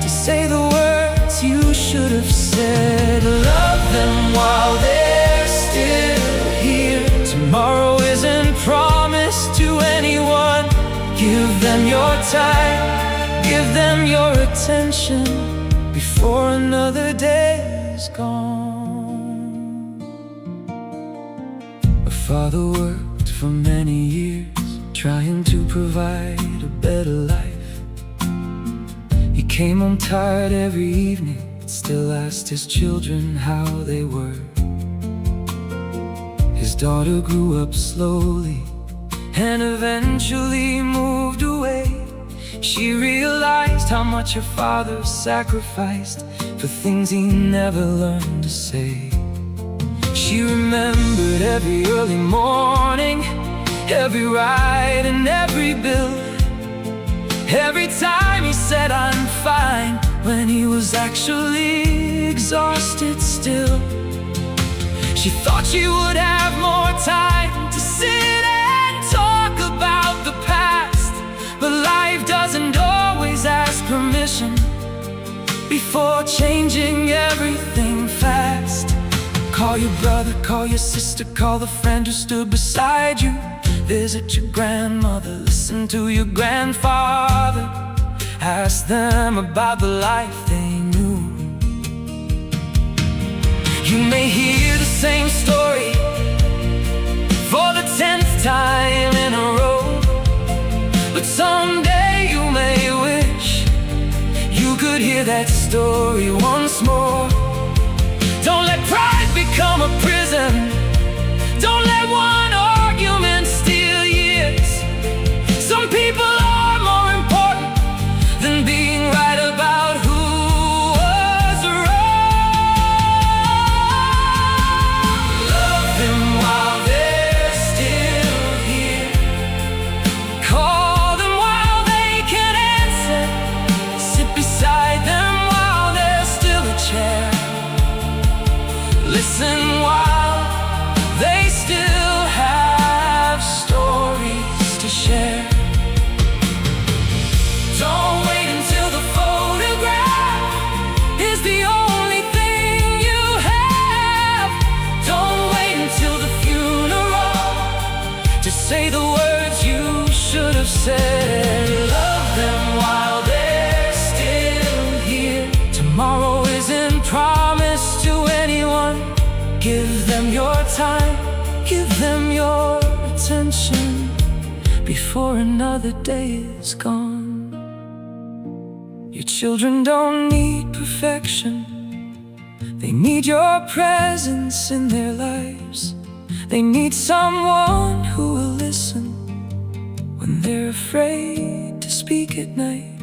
to say the words you should have said. Love them while they're still here. Tomorrow isn't promised to anyone. Give them your time, give them your attention before another day is gone. A father worked for many years, trying to provide a better life. He came home tired every evening, but still asked his children how they were. His daughter grew up slowly and eventually moved away. She realized how much her father sacrificed for things he never learned to say. She remembered every early morning, every ride and every bill. Every time he said, "I'm fine," when he was actually exhausted still. She thought she would have more time to sit and talk about the past, but life doesn't always ask permission before changing everything fast. Call your brother, call your sister, call the friend who stood beside you. Visit your grandmother, listen to your grandfather. Ask them about the life they knew. You may hear the same story for the 10th time in a row. But someday you may wish you could hear that story once more. Don't let pride become a prison. Don't let one argument steal years. Some people are more important than being right about who was wrong. Love them while they're still here. Call them while they can answer. Sit beside them while there's still a chair. Listen while they still have stories to share. Don't wait until the photograph is the only thing you have. Don't wait until the funeral to say the words you should have said. Love them while they're still here. Tomorrow isn't promised to anyone. Give them your time, give them your attention before another day is gone. Your children don't need perfection. They need your presence in their lives. They need someone who will listen when they're afraid to speak at night.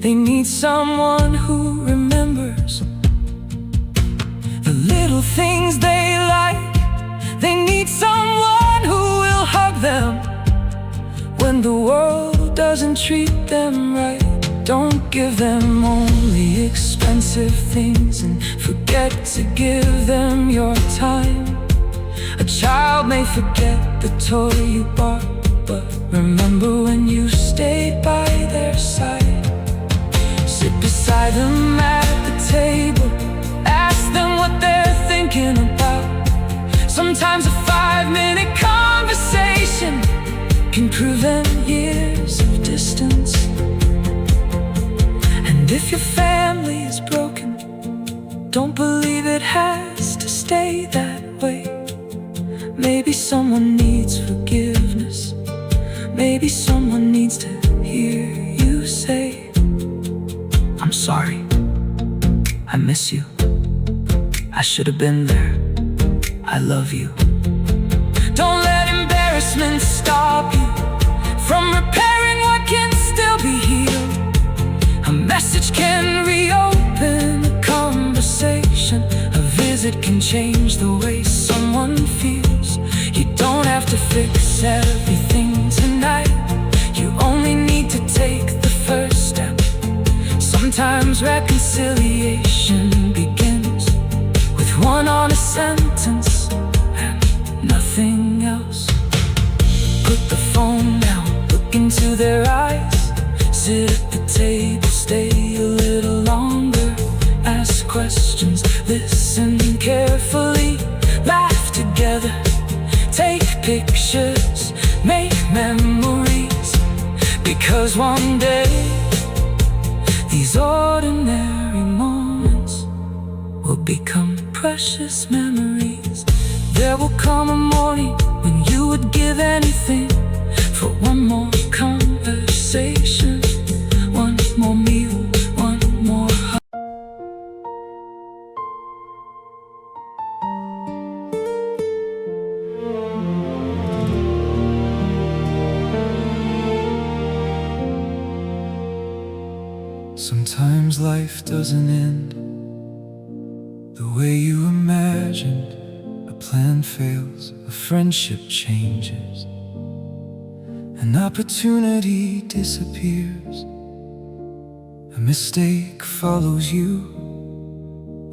They need someone who remembers the little things they like. They need someone who will hug them when the world doesn't treat them right. Don't give them only expensive things and forget to give them your time. A child may forget the toy you bought, but remember when you stayed by their side. Sit beside them at the table. Ask them what they're thinking about. Sometimes a 5-minute conversation can prevent years of distance. And if your family is broken, don't believe it has to stay that way. Maybe someone needs forgiveness. Maybe someone needs to hear you say, I'm sorry, I miss you, I should have been there, I love you. Don't let embarrassment stop you from repairing what can still be healed. A message can reopen a conversation. A visit can change the way someone feels. You don't have to fix everything tonight. You only need to take the first step. Sometimes reconciliation begins with one honest sentence and nothing else. Put the phone down, look into their eyes. Sit at the table, stay a little longer. Ask questions, listen carefully. Laugh together, take pictures, make memories. Because one day these ordinary moments will become precious memories. There will come a morning when you would give anything for one more conversation, one more meal, one more hug. Sometimes life doesn't end the way you imagined. A plan fails, a friendship changes, an opportunity disappears. A mistake follows you,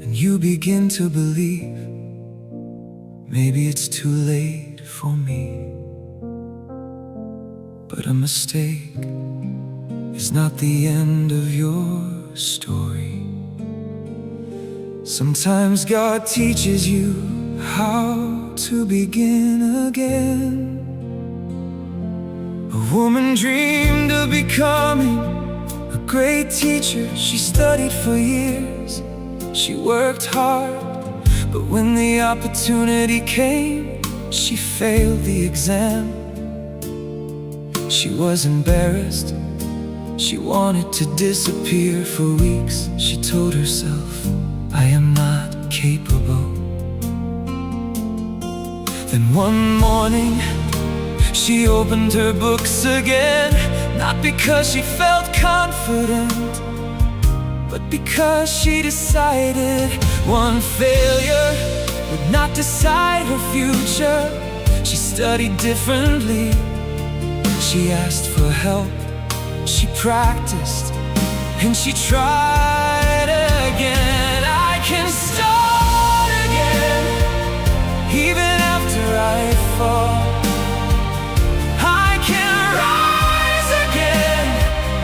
and you begin to believe maybe it's too late for me. But a mistake is not the end of your story. Sometimes God teaches you how to begin again. A woman dreamed of becoming a great teacher. She studied for years, she worked hard, But when the opportunity came, she failed the exam. She was embarrassed. She wanted to disappear for weeks. She told herself, I am not capable. Then one morning, she opened her books again. Not because she felt confident, but because she decided one failure would not decide her future. She studied differently. She asked for help. She practiced and she tried again. I can start again, even after I fall. I can rise again,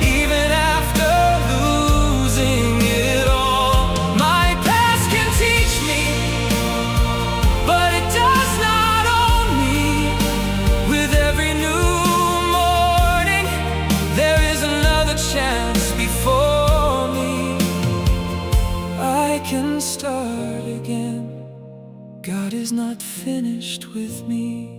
even after losing it all. My past can teach me, but it does not own me. With every new morning, there is another chance before me. I can start again. God is not finished with me.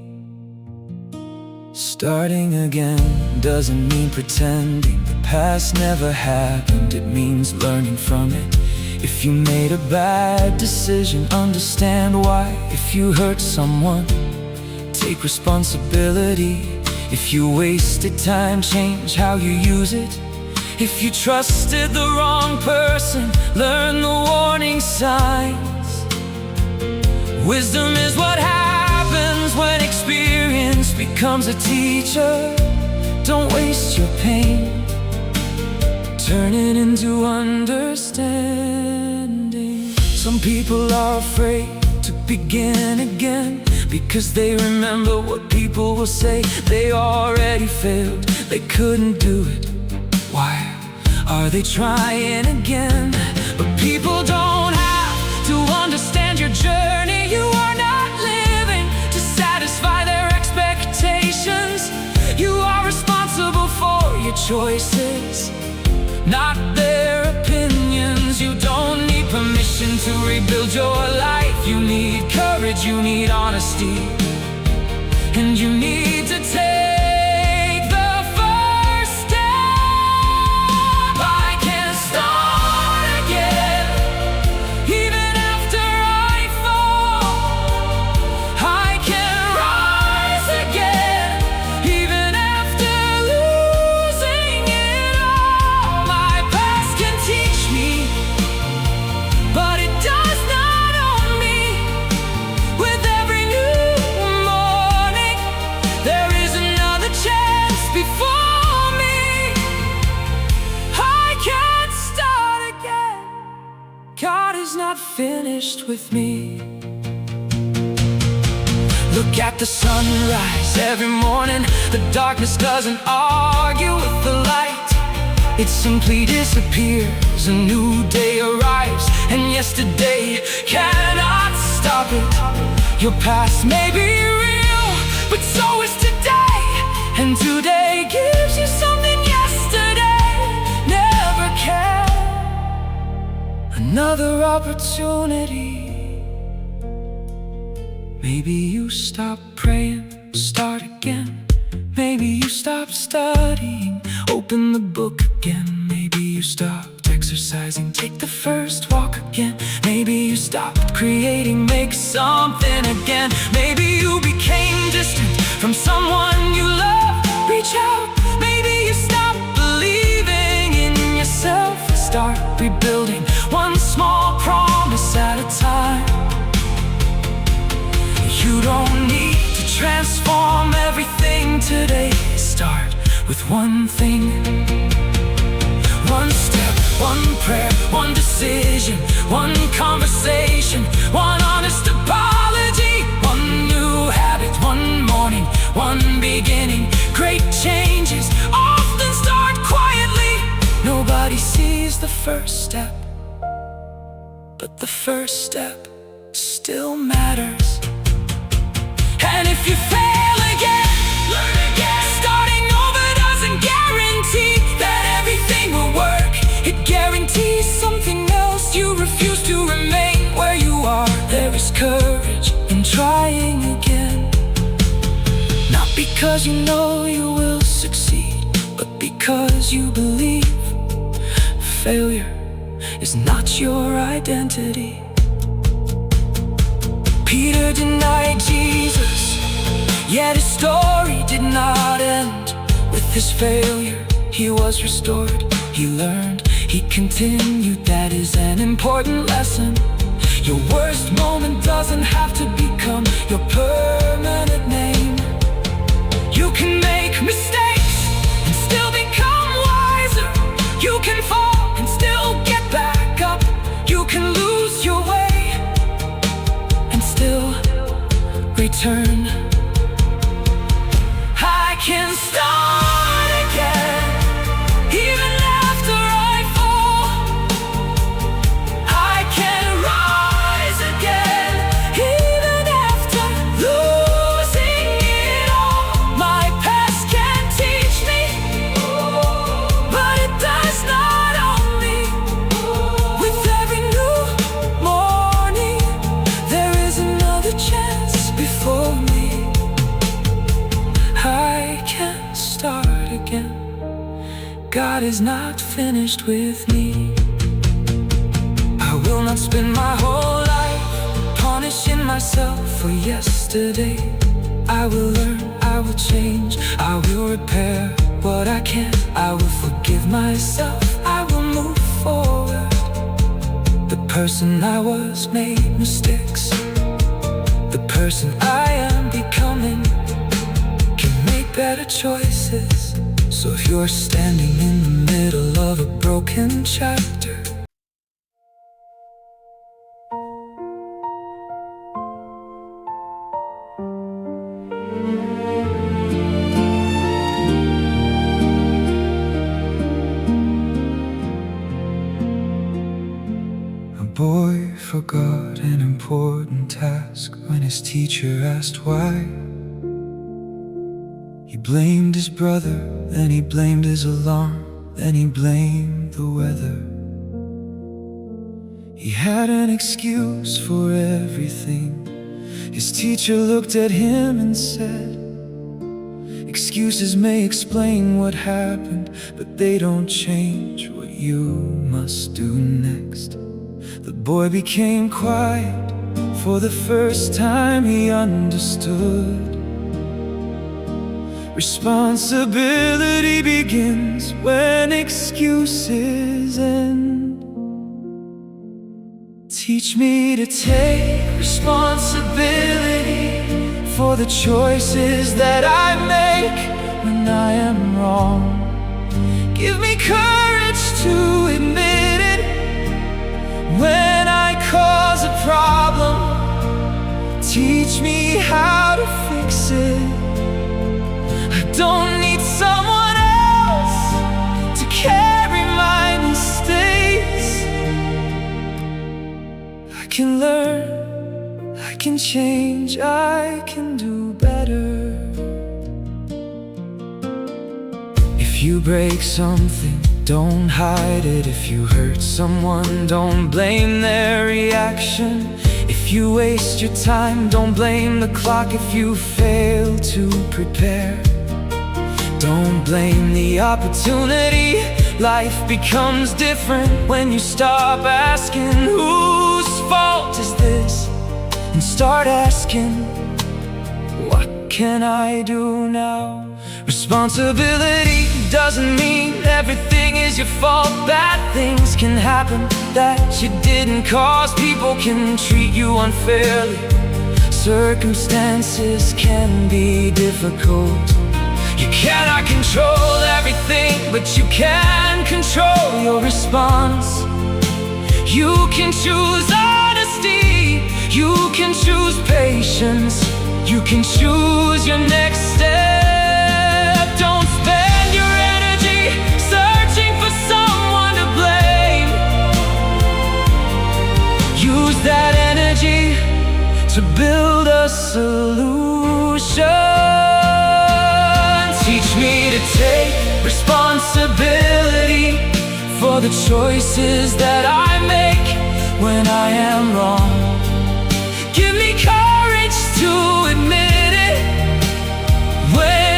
Starting again doesn't mean pretending the past never happened. It means learning from it. If you made a bad decision, understand why. If you hurt someone, take responsibility. If you wasted time, change how you use it. If you trusted the wrong person, learn the warning signs. Wisdom is what happens when experience becomes a teacher. Don't waste your pain, turn it into understanding. Some people are afraid to begin again because they remember what people will say. They already failed, they couldn't do it. Why are they trying again? But people don't have to understand your journey. You are not living to satisfy their expectations. You are responsible for your choices, not their opinions. You don't need permission to rebuild your life. You need courage, you need honesty, and you need to take the first step. I can start again, even after I fall. I can rise again, even after losing it all. My past can teach me, but it does not own me. With every new morning, there is another chance before me. I can start again. God is not finished with me. Look at the sunrise every morning. The darkness doesn't argue with the light. It simply disappears, a new day arrives, and yesterday cannot stop it. Your past may be real, but so is today. And today gives you something yesterday never can. Another opportunity. Maybe you stop praying, start again. Maybe you stop studying, open the book again. Maybe you stopped exercising, take the first walk again. Maybe you stopped creating, make something again. Maybe you became distant from someone you love, reach out. Maybe you stopped believing in yourself, start rebuilding one small promise at a time. You don't need to transform everything today. Start with one thing. One step, one prayer, one decision, one conversation, one honest apology, one new habit, one morning, one beginning. Great changes often start quietly. Nobody sees the first step, but the first step still matters. And if you fail again, learn again. Starting over doesn't guarantee that everything will work. It guarantees something else. You refuse to remain where you are. There is because you know you will succeed, but because you believe. Failure is not your identity. Peter denied Jesus, yet his story did not end with his failure. He was restored, he learned, he continued. That is an important lesson. Your worst moment doesn't have to become your permanent name. You can make mistakes and still become wiser. You can fall and still get back up. You can lose your way and still return. I can start again, even after I fall. I can rise again, even after losing it all. My past can teach me, but it does not own me. With every new morning, there is another chance before me. I can start again. God is not finished with me. I will not spend my whole life punishing myself for yesterday. I will learn, I will change, I will repair what I can. I will forgive myself, I will move forward. The person I was made mistakes. The person I am becoming can make better choices. So if you're standing in the middle of a broken chapter, a boy forgot an important task when his teacher asked why. He blamed his brother, then he blamed his alarm, then he blamed the weather. He had an excuse for everything. His teacher looked at him and said, excuses may explain what happened, but they don't change what you must do next. The boy became quiet. For the first time he understood. Responsibility begins when excuses end. Teach me to take responsibility for the choices that I make when I am wrong. Give me courage to admit it when I cause a problem. Teach me how to fix it. I don't need someone else to carry my mistakes. I can learn, I can change, I can do better. If you break something, don't hide it. If you hurt someone, don't blame their reaction. If you waste your time, don't blame the clock. If you fail to prepare, don't blame the opportunity. Life becomes different when you stop asking, whose fault is this? And start asking, what can I do now? Responsibility doesn't mean everything is your fault. Bad things can happen that you didn't cause. People can treat you unfairly. Circumstances can be difficult. You cannot control everything, but you can control your response. You can choose honesty. You can choose patience. You can choose your next step. Don't spend your energy searching for someone to blame. Use that energy to build a solution. Teach me to take responsibility for the choices that I make when I am wrong. Give me courage to admit it when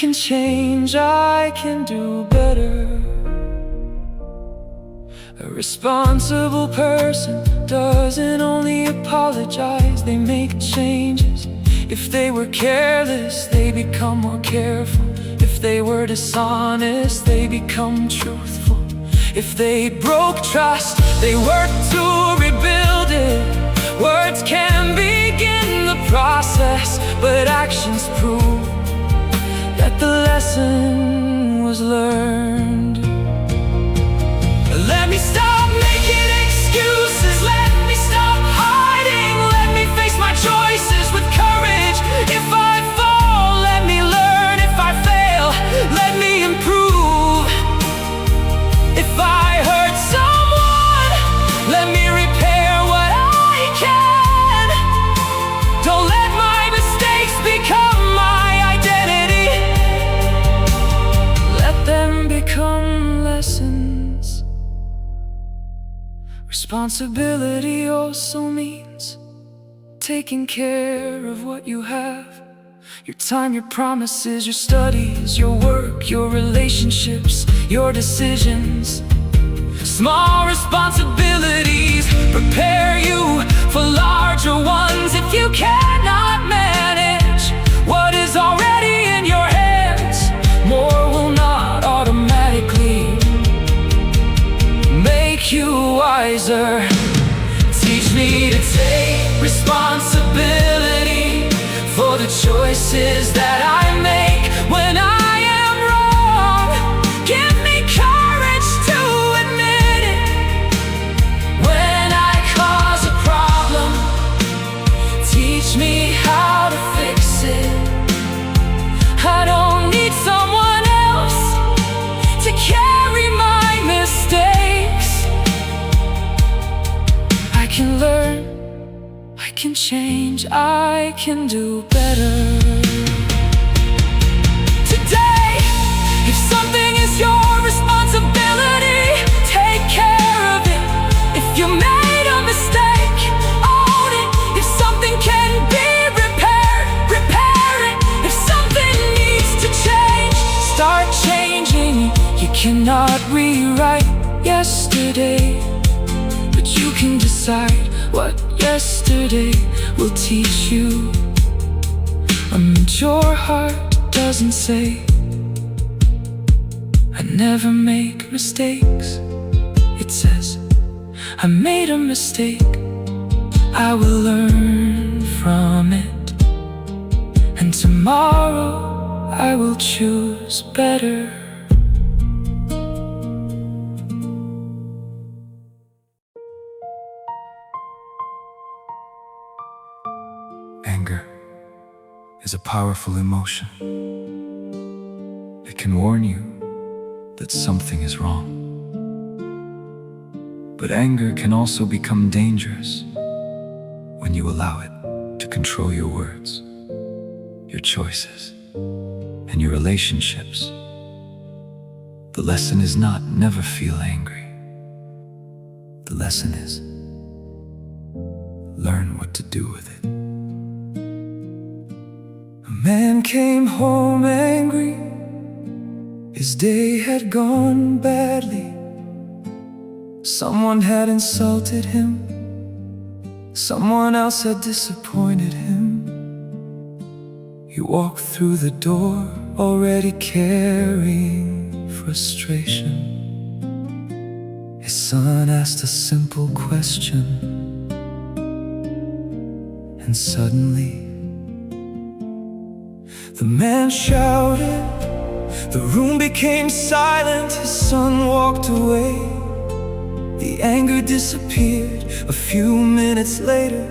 can change, I can do better. A responsible person doesn't only apologize, they make changes. If they were careless, they become more careful. If they were dishonest, they become truthful. If they broke trust, they work to rebuild it. Words can begin the process, but actions prove that the lesson was learned. Let me stop making excuses, let me stop hiding, let me face my choices with courage. If I fall, let me learn. If I fail, let me improve. If I hurt someone, let me repair what I can. Don't let my mistakes become my identity. Let them become lessons. Responsibility also means taking care of what you have. Your time, your promises, your studies, your work, your relationships, your decisions. Small responsibilities prepare you for larger ones. If you cannot manage what is already in your hands, more will not automatically make you wiser. Teach me to take responsibility for the choices that I make when I am wrong. Give me courage to admit it. When I cause a problem, teach me how to fix it. I don't need someone else to carry my mistakes. I can learn, I can change, I can do better. Today, if something is your responsibility, take care of it. If you made a mistake, own it. If something can be repaired, repair it. If something needs to change, start changing. You cannot rewrite yesterday, but you can decide what yesterday will teach you. A mature heart doesn't say, I never make mistakes. It says, I made a mistake, I will learn from it, and tomorrow I will choose better. Anger is a powerful emotion. It can warn you that something is wrong. But anger can also become dangerous when you allow it to control your words, your choices, and your relationships. The lesson is not never feel angry. The lesson is learn what to do with it. A man came home angry. His day had gone badly. Someone had insulted him. Someone else had disappointed him. He walked through the door already carrying frustration. His son asked a simple question, and suddenly the man shouted. The room became silent. His son walked away. The anger disappeared a few minutes later,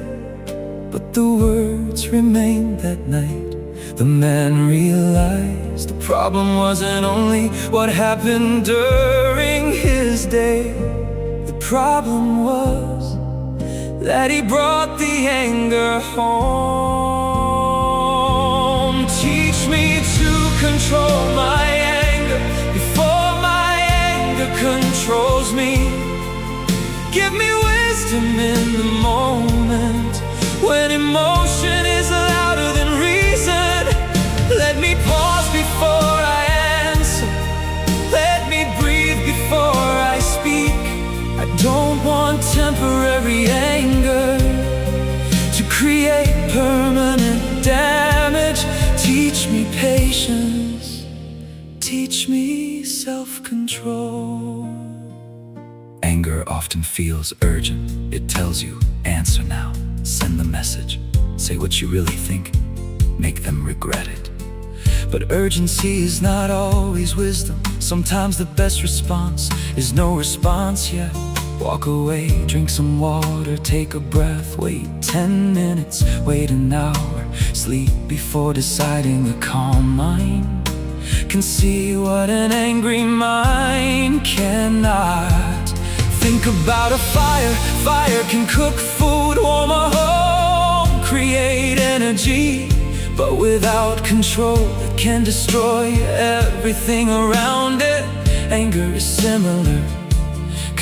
but the words remained that night. The man realized the problem wasn't only what happened during his day. The problem was that he brought the anger home. Teach me to control my anger before my anger controls me. Give me wisdom in the moment when emotion is louder than reason. Let me pause before permanent damage. Teach me patience, teach me self-control. Anger often feels urgent. It tells you, answer now, send the message, say what you really think, make them regret it. But urgency is not always wisdom. Sometimes the best response is no response yet. Walk away, drink some water, take a breath. Wait 10 minutes, wait an hour. Sleep before deciding. A calm mind can see what an angry mind cannot. Think about a fire. Fire can cook food, warm a home, create energy. But without control, it can destroy everything around it. Anger is similar.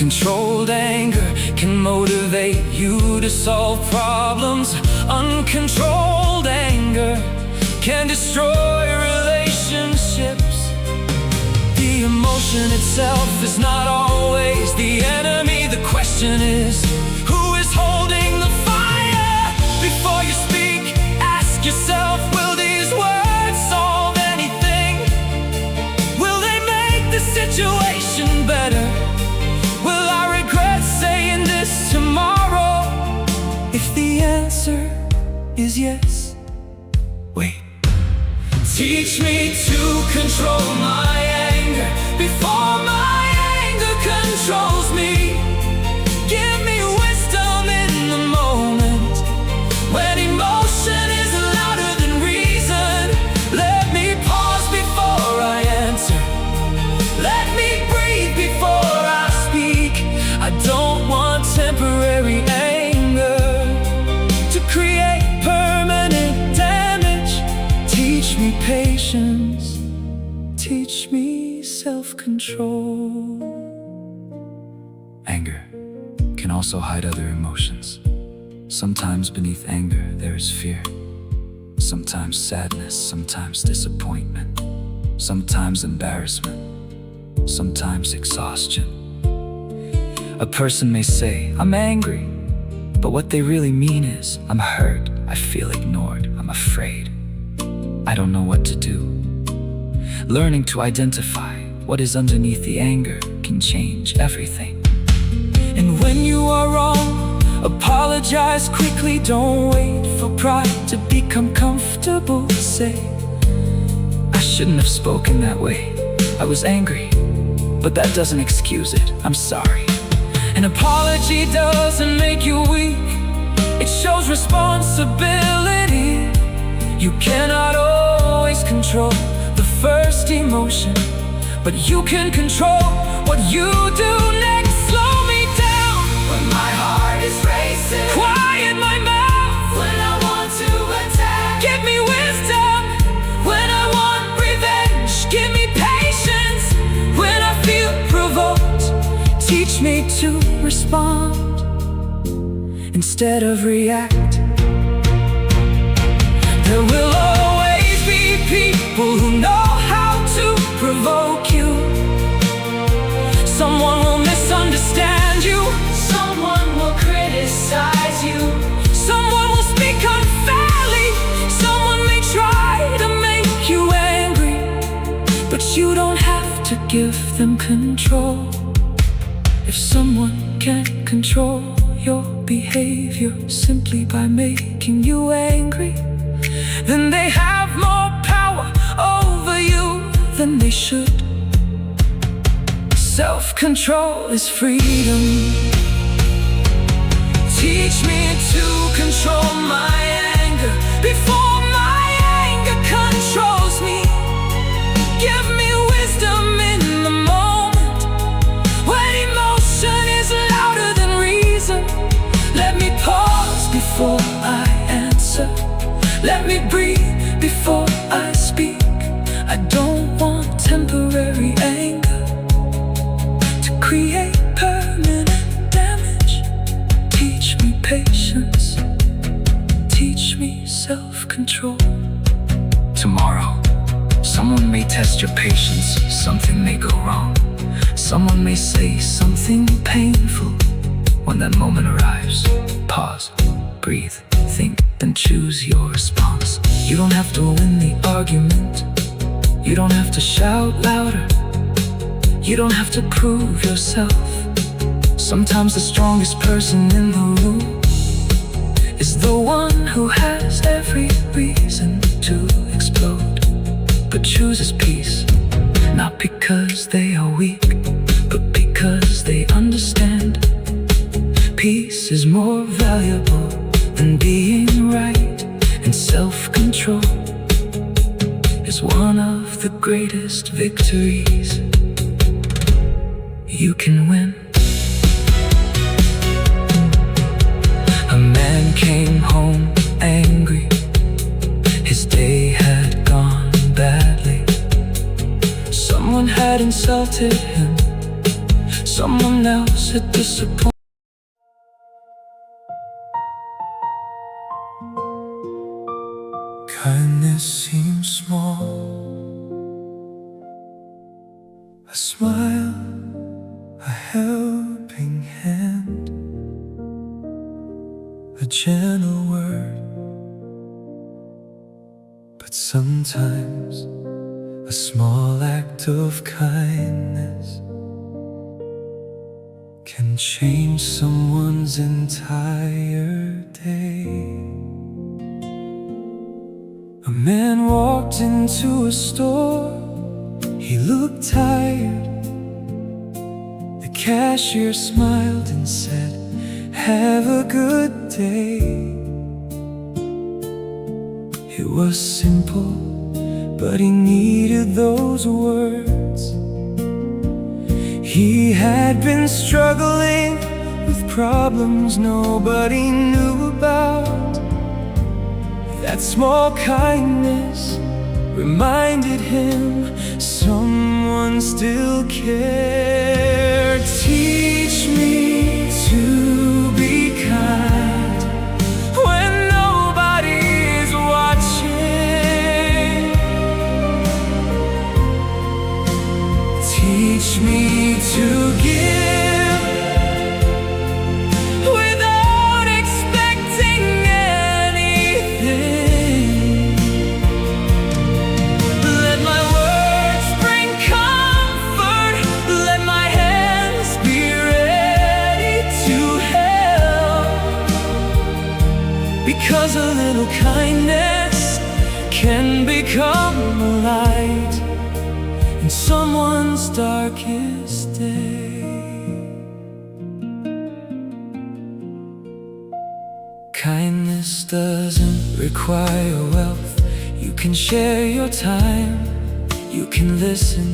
Controlled anger can motivate you to solve problems. Uncontrolled anger can destroy relationships. The emotion itself is not always the enemy. The question is, who is holding the fire? Before you speak, ask yourself, will these words solve anything? Will they make the situation better? Will I regret saying this tomorrow? If the answer is yes, wait. Teach me to control my anger before my anger controls me. Give me wisdom in the moment when emotion is louder than reason. Let me pause before I answer. Let me breathe before I speak. I don't want temporary anger to create permanent damage. Teach me patience, teach me self-control. Anger can also hide other emotions. Sometimes beneath anger there is fear. Sometimes sadness, sometimes disappointment, sometimes embarrassment, sometimes exhaustion. A person may say, I'm angry, but what they really mean is, I'm hurt, I feel ignored, I'm afraid, I don't know what to do. Learning to identify what is underneath the anger can change everything. And when you are wrong, apologize quickly. Don't wait for pride to become comfortable. Say, I shouldn't have spoken that way. I was angry, but that doesn't excuse it. I'm sorry. An apology doesn't make you weak. It shows responsibility. You cannot always control the first emotion, but you can control what you do next. Slow me down when my heart is racing. Quiet my mouth when I want to attack. Give me wisdom when I want revenge. Give me patience when I feel provoked. Teach me to respond instead of react. There will always be people who know how to provoke you. Someone will misunderstand you. Someone will criticize you. Someone will speak unfairly. Someone may try to make you angry, but you don't have to give them control. If someone can't control your behavior simply by making you angry, then they have more power over you than they should. Self-control is freedom. Teach me to control my anger before my anger controls me. Give me wisdom in the moment when emotion is louder than reason. Let me pause before I answer. Let me breathe before I speak. I don't want temporary anger to create permanent damage. Teach me patience, teach me self-control. Tomorrow, someone may test your patience. Something may go wrong. Someone may say something painful. When that moment arrives, pause, breathe, think, then choose your response. You don't have to win the argument. You don't have to shout louder. You don't have to prove yourself. Sometimes the strongest person in the room is the one who has every reason to explode, but chooses peace, not because they are weak, but because they understand. Peace is more valuable than being right, and self-control is one of the greatest victories you can win. A man came home angry. His day had gone badly. Someone had insulted him. Someone else had disappointed. Kindness seems small. A smile, a helping hand, a gentle word. But sometimes a small act of kindness can change someone's entire day. A man walked into a store. He looked tired. The cashier smiled and said, "Have a good day." It was simple, but he needed those words. He had been struggling with problems nobody knew about. That small kindness reminded him someone still cared. Teach me to be kind when nobody's watching. Teach me to give without expecting anything. Let my words bring comfort. Let my hands be ready to help. Because a little kindness can become a light in someone's darkest day. Kindness doesn't require wealth. You can share your time. You can listen.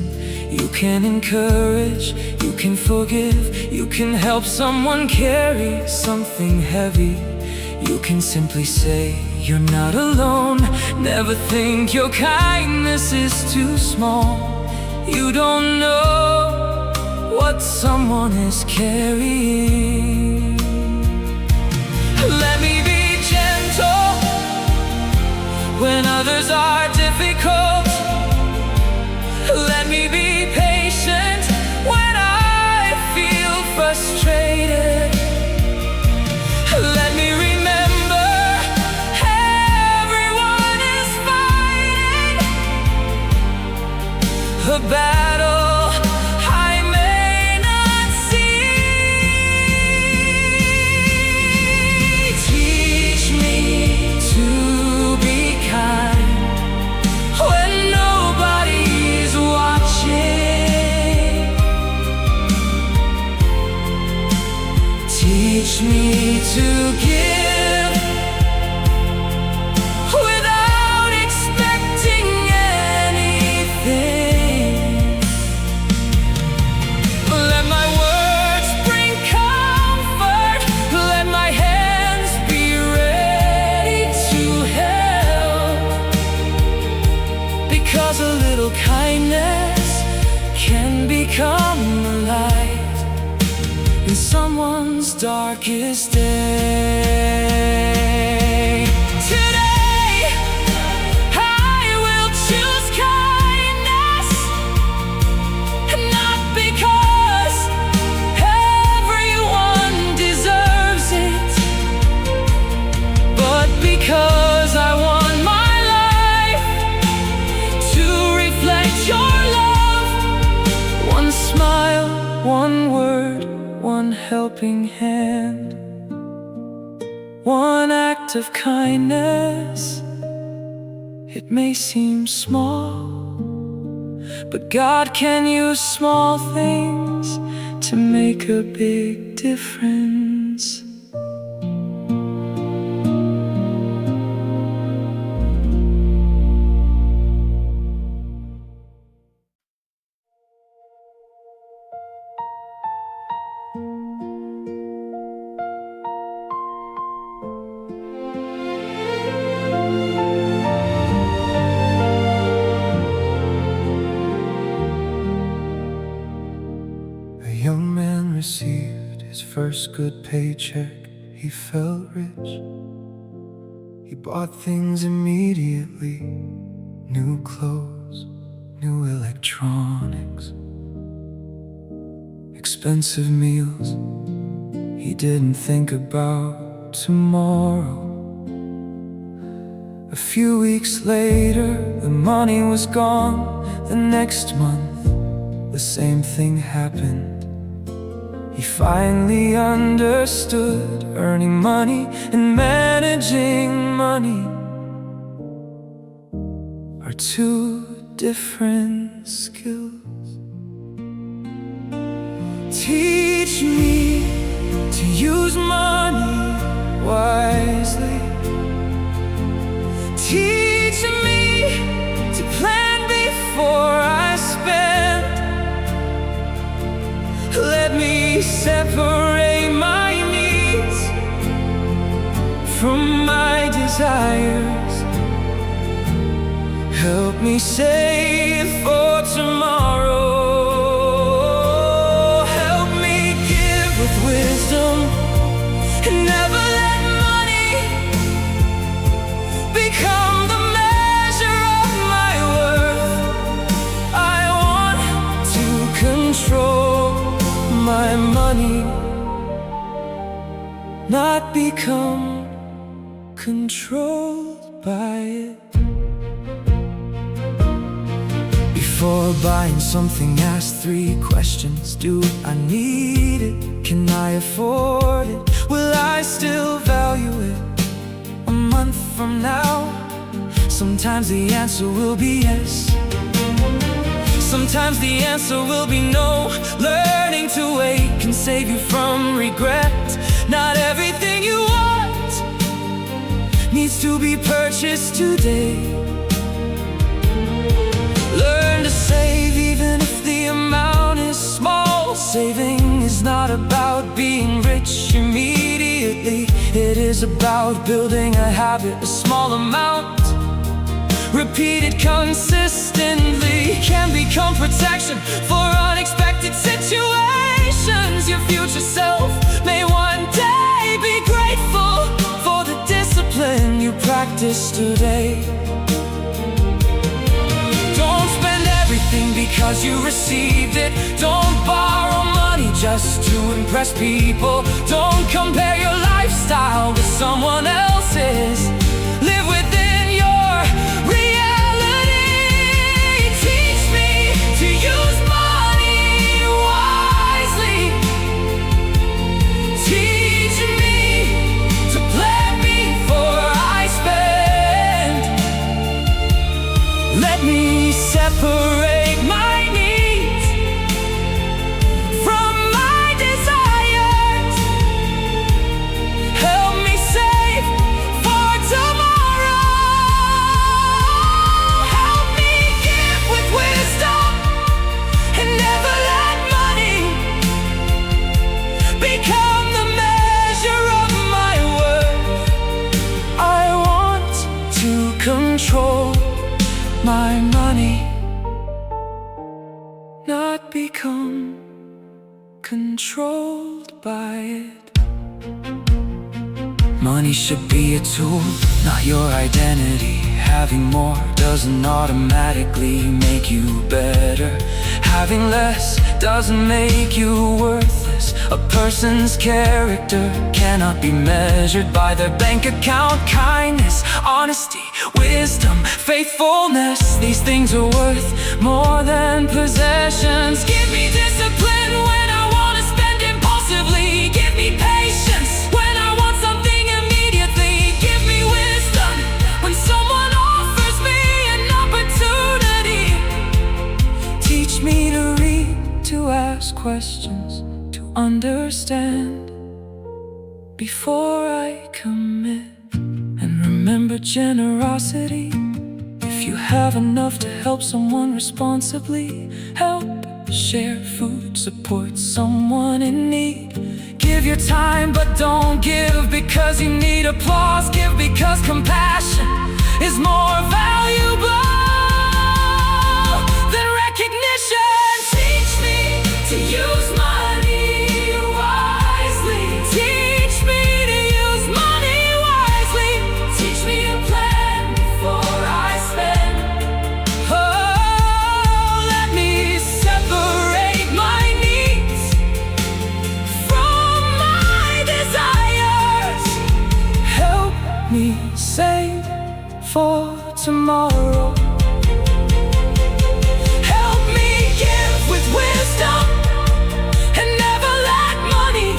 You can encourage. You can forgive. You can help someone carry something heavy. You can simply say, "You're not alone." Never think your kindness is too small. You don't know what someone is carrying. Let me be gentle when others are difficult. Let me be patient when I feel frustrated. Let me remember everyone is fighting a battle I may not see. Teach me to be kind when nobody's watching. Teach me to give without expecting anything. Let my words bring comfort. Let my hands be ready to help. Because a little kindness can become a light in someone's darkest day. Today, I will choose kindness, not because everyone deserves it, but It may seem small, but God can use small things to make a big difference. A young man received his first good paycheck. He felt rich. He bought things immediately: new clothes, new electronics, expensive meals. He didn't think about tomorrow. A few weeks later, the money was gone. The next month, the same thing happened. He finally understood earning money and managing money are two different skills. Teach me to use money wisely. Teach me to plan before I spend. Let me separate my needs from my desires. Help me save for tomorrow. Help me give with wisdom and never let money become the measure of my worth. I want to control my money, not become controlled by it. Before buying something, ask 3 questions. Do I need it? Can I afford it? Will I still value it a month from now? Sometimes the answer will be yes. Sometimes the answer will be no. Learning to wait can save you from regret. Not everything you want needs to be purchased today. Learn to save even if the amount is small. Saving is not about being rich immediately. It is about building a habit, a small amount repeated consistently can become protection for unexpected situations. Your future self may one day be grateful for the discipline you practice today. Don't spend everything because you received it. Don't borrow money just to impress people. Don't compare your lifestyle with someone else's. Live within your reality. Teach me to use money wisely. Teach me to plan before I spend. Let me separate my needs from my desires. Help me save for tomorrow. Help me give with wisdom and never let money become the measure of my worth. I want to control my money, not become controlled by it. Money should be a tool, not your identity. Having more doesn't automatically make you better. Having less doesn't make you worthless. A person's character cannot be measured by their bank account. Kindness, honesty, wisdom, faithfulness, these things are worth more than possessions. Give me discipline when I want to spend impulsively. Give me patience when I want something immediately. Give me wisdom when someone offers me questions to understand before I commit. And remember generosity. If you have enough to help someone responsibly, help, share food, support someone in need. Give your time, but don't give because you need applause. Give because compassion is more valuable than recognition. Teach me to use money wisely. Teach me to use money wisely. Teach me a plan before I spend. Oh, let me separate my needs from my desires. Help me save for tomorrow. Help me give with wisdom and never let money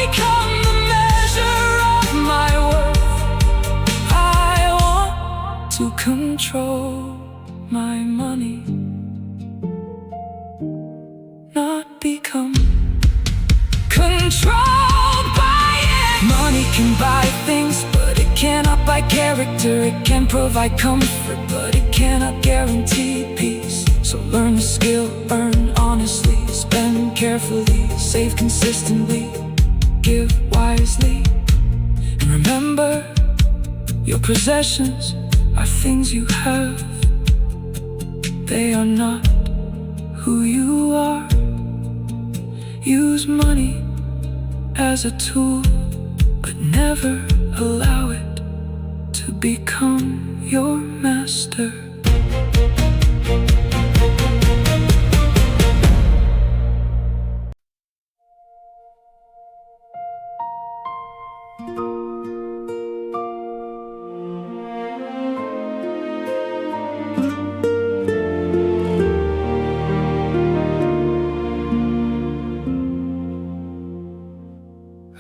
become the measure of my worth. I want to control my money, not become controlled by it. Money can buy things, but it cannot buy character. It can provide comfort, but it cannot guarantee peace. So learn the skill, earn honestly, spend carefully, save consistently, give wisely. And remember, your possessions are things you have. They are not who you are. Use money as a tool, but never allow it to become your master.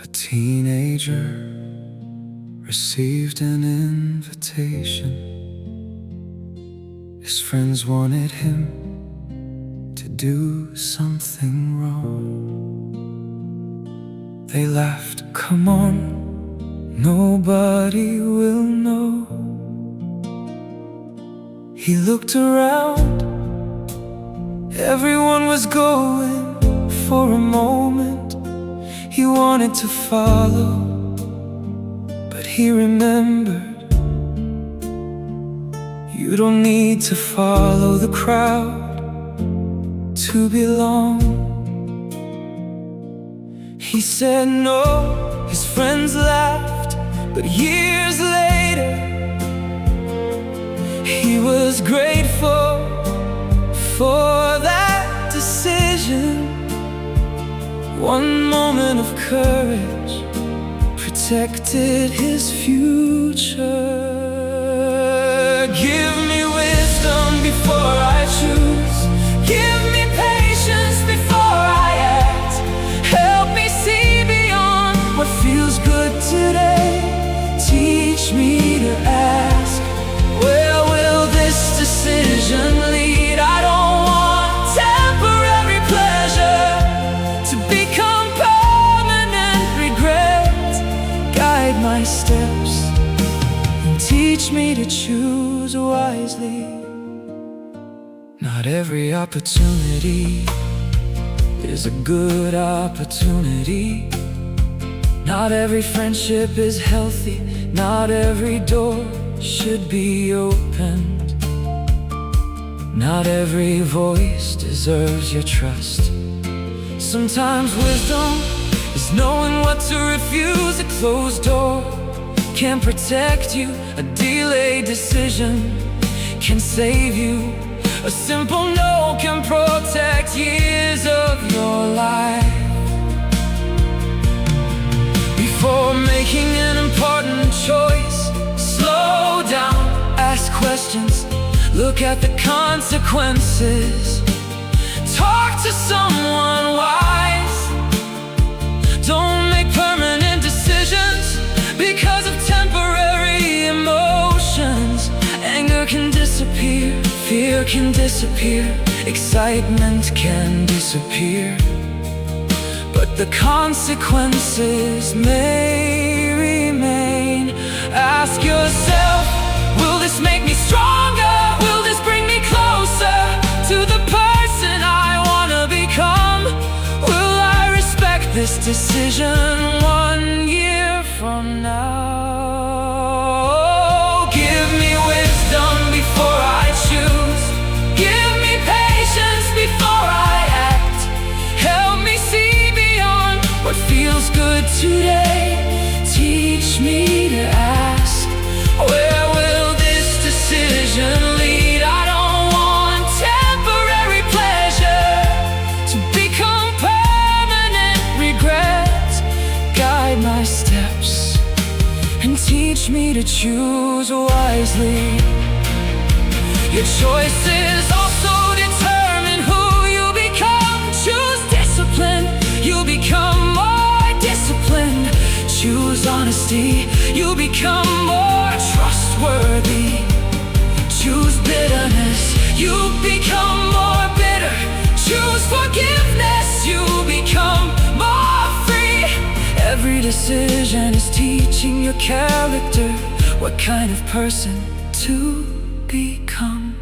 A teenager received an invitation. His friends wanted him to do something wrong. They laughed, "Come on, nobody will know." He looked around, everyone was going. For a moment he wanted to follow, but he remembered, you don't need to follow the crowd to belong. He said no, his friends laughed, but years later he was grateful for that decision. One moment of courage protected his future. Give me wisdom before I choose. Give me patience before I act. Help me see beyond what feels good today. Teach me to ask, where will this decision lead? I don't want temporary pleasure to become permanent regret. Guide my steps and teach me to choose wisely. Not every opportunity is a good opportunity. Not every friendship is healthy. Not every door should be opened. Not every voice deserves your trust. Sometimes wisdom is knowing what to refuse. A closed door can protect you. A delayed decision can save you. A simple no can protect years of your life. Before making an important choice, slow down, ask questions, look at the consequences. Talk to someone wise. Don't make permanent decisions because of temporary emotions. Anger can disappear, fear Fear can disappear, excitement can disappear, but the consequences may remain. Ask yourself, will this make me stronger? Will this bring me closer to the person I wanna become? Will I respect this decision 1 year from now? Give me wisdom before I choose. Give me patience before I act. Help me see beyond what feels good today. Teach me to ask, where will this decision lead? I don't want temporary pleasure to become permanent regret. Guide my steps and teach me to choose wisely. Your choices also determine who you become. Choose discipline, you'll become more disciplined. Choose honesty, you'll become more trustworthy. Choose bitterness, you'll become more bitter. Choose forgiveness, you'll become more free. Every decision is teaching your character what kind of person to become.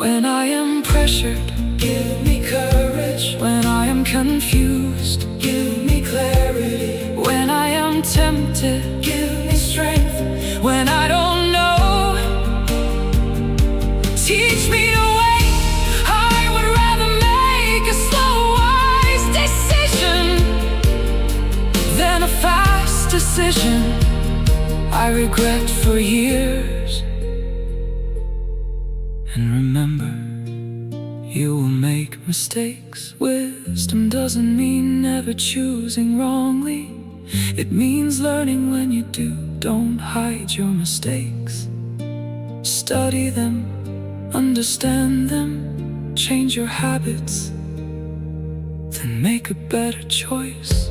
When I am pressured, give me courage. When I am confused, give me clarity. When I am tempted, give me strength. When I don't know, teach me to wait. I would rather make a slow, wise decision than a fast decision I regret for years. And remember, you will make mistakes. Wisdom doesn't mean never choosing wrongly. It means learning when you do. Don't hide your mistakes. Study them, understand them, change your habits, then make a better choice.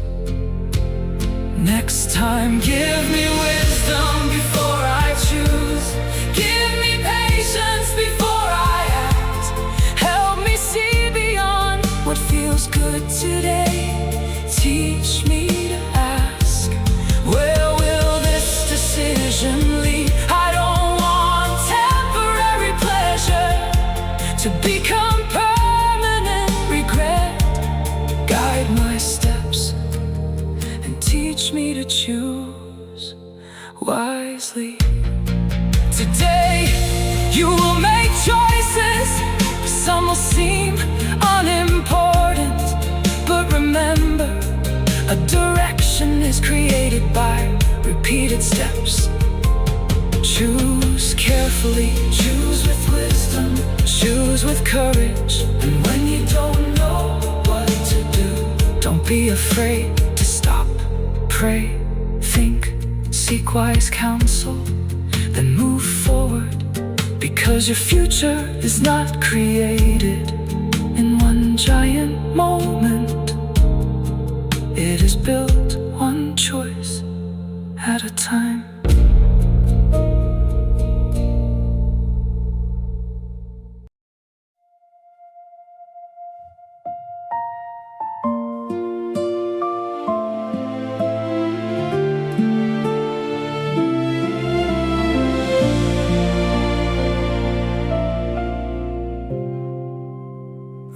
Next time, give me wisdom before I choose. Give me patience before I act. Help me see beyond what feels good today. Teach me to ask, where will this decision lead? I don't want temporary pleasure to become permanent regret. Guide my steps and teach me to choose wisely. Today, you will make choices. Some will seem unimportant, but remember, a direction is created by repeated steps. Choose carefully, choose with wisdom, choose with courage. And when you don't know what to do, don't be afraid to stop, pray, think, seek wise counsel, then move forward. Because your future is not created in one giant moment. It is built one choice at a time.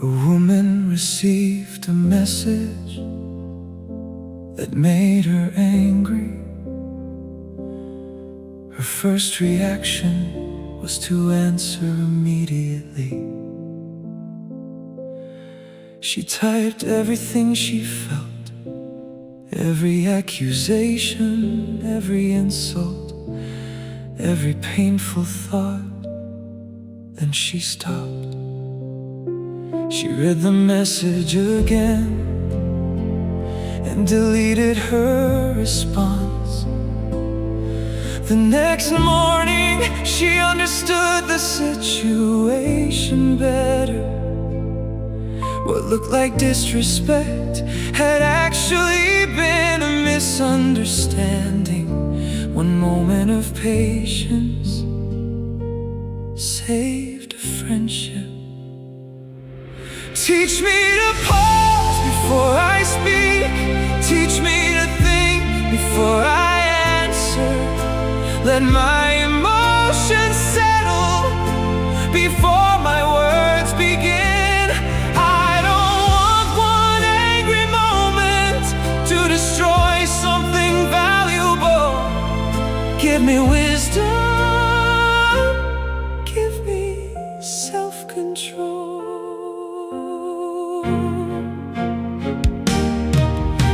A woman received a message that made her angry. Her first reaction was to answer immediately. She typed everything she felt, every accusation, every insult, every painful thought. Then she stopped. She read the message again and deleted her response. The next morning, she understood the situation better. What looked like disrespect had actually been a misunderstanding. One moment of patience Let my emotions settle before my words begin. I don't want one angry moment to destroy something valuable. Give me wisdom, give me self-control.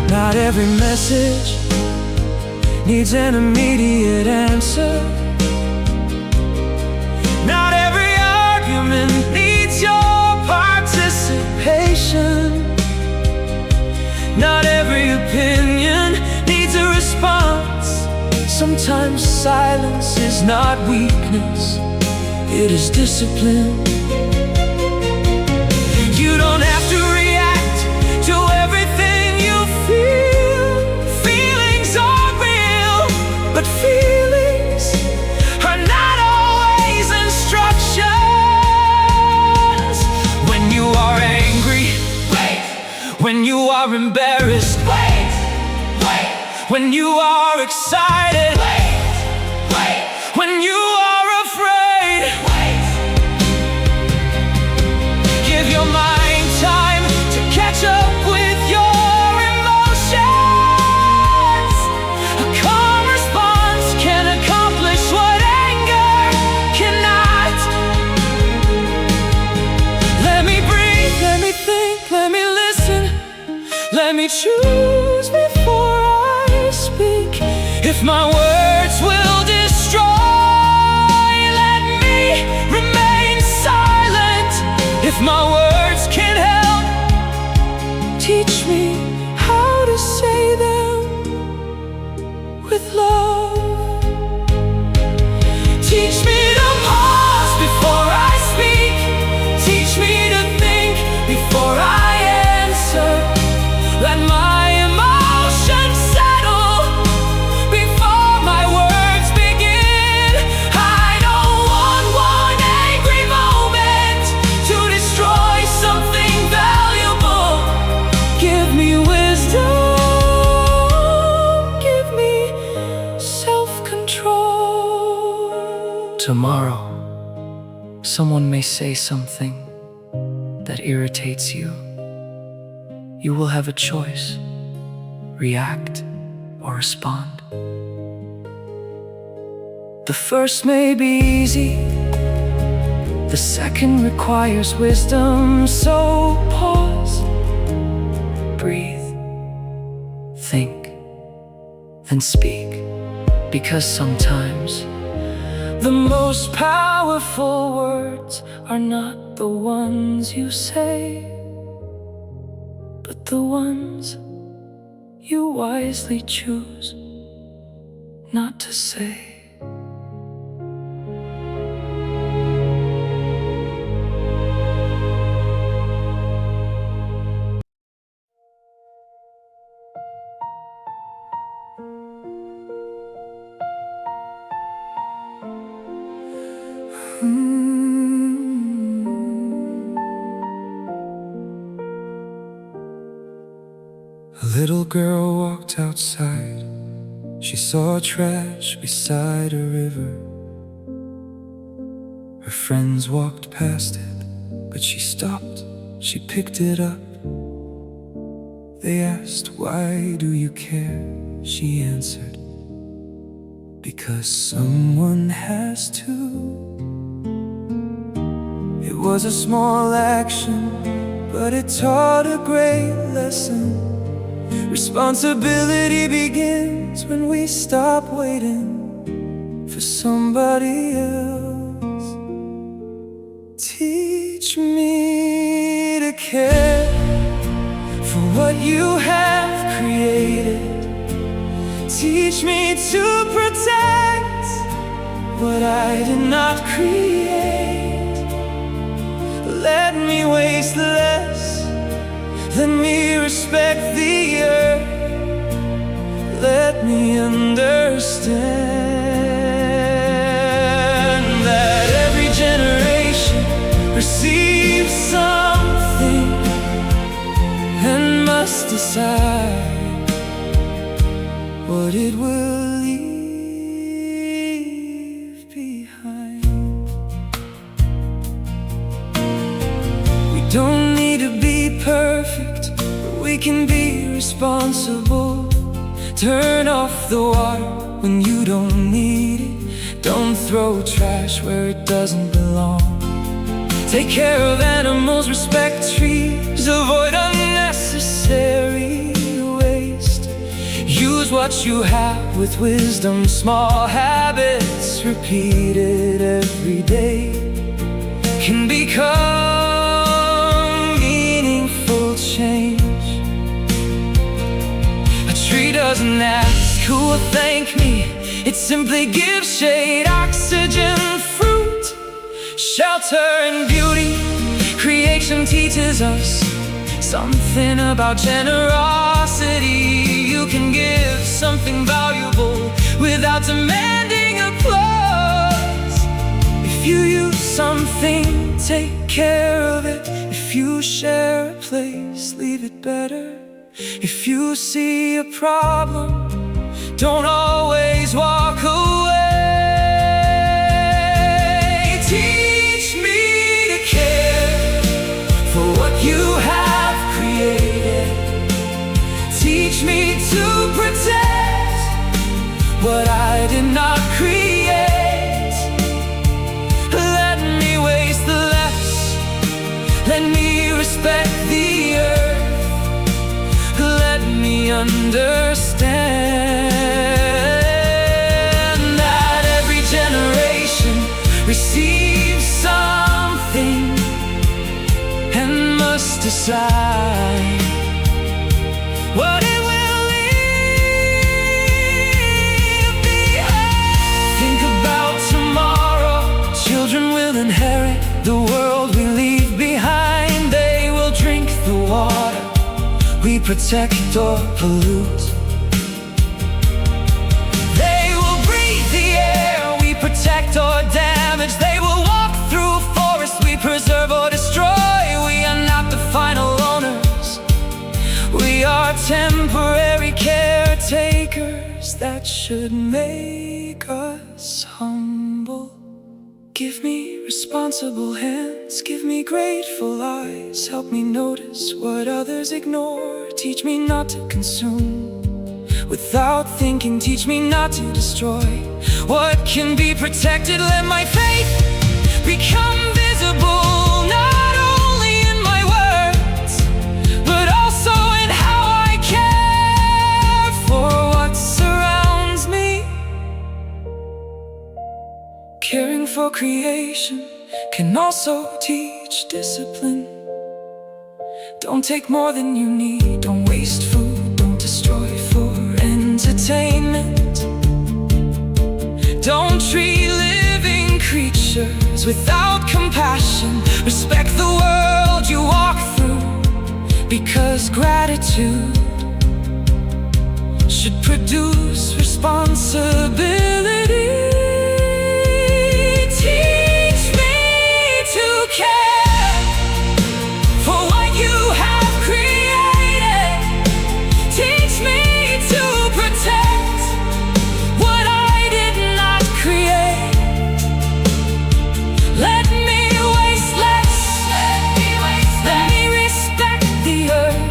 Not every message needs an immediate answer. Not every argument needs your participation. Not every opinion needs a response. Sometimes silence is not weakness, it is discipline. You don't have to react to everything you feel. Feelings are real, but feelings are not always instructions. When you are angry, wait. When you are embarrassed, wait. When you are excited, wait. When you are afraid, wait. Give your mind time to catch up with your emotions. A calm response can accomplish what anger cannot. Let me breathe, let me think, let me listen. Let me choose before I speak. If my words will destroy, let me remain silent. If my words can help, teach me how to say them with love. Teach me to pause before I speak. Teach me to think before I answer. Let my emotions settle before my words begin. I don't want one angry moment to destroy something valuable. Give me wisdom, give me self-control. Tomorrow, someone may say something that irritates you. You will have a choice: react or respond. The first may be easy, the second requires wisdom. So pause, breathe, think, then speak. Because sometimes the most powerful words are not the ones you say, but the ones you wisely choose not to say. A little girl walked outside. She saw trash beside a river. Her friends walked past it, but she stopped. She picked it up. They asked, "Why do you care?" She answered, "Because someone has to." It was a small action, but it taught a great lesson. Responsibility begins when we stop waiting for somebody else. Teach me to care for what you have created. Teach me to protect what I did not create. Let me waste less, let me respect the earth. Let me understand that every generation receives something and must decide what it will leave we can be responsible. Turn off the water when you don't need it. Don't throw trash where it doesn't belong. Take care of animals, respect trees, avoid unnecessary waste. Use what you have with wisdom. Small habits repeated every day can become meaningful change. A tree doesn't ask who will thank me. It simply gives shade, oxygen, fruit, shelter and beauty. Creation teaches us something about generosity. You can give something valuable without demanding applause. If you use something, take care of it. If you share a place, leave it better. If you see a problem, don't always walk away. Teach me to care for what you have created. Teach me to protect what I did not create. Let me waste the less. Let me respect the earth. Let me understand that every generation receives something and must decide what it will leave behind. Think about tomorrow. Children will inherit the world we leave behind. They will drink the water we protect or pollute. They will breathe the air we protect or damage. They will walk through forests we preserve or destroy. We are not the final owners. We are temporary caretakers. That should make us humble. Give me responsible hands, give me grateful eyes. Help me notice what others ignore. Teach me not to consume without thinking. Teach me not to destroy what can be protected. Let my faith become visible, not only in my words, but also in how I care for what surrounds me. Caring for creation can also teach discipline. Don't take more than you need. Don't waste food. Don't destroy for entertainment. Don't treat living creatures without compassion. Respect the world you walk through, because gratitude should produce responsibility. Teach me to care for what you have created. Teach me to protect what I did not create. Let me waste less. Let me respect the earth.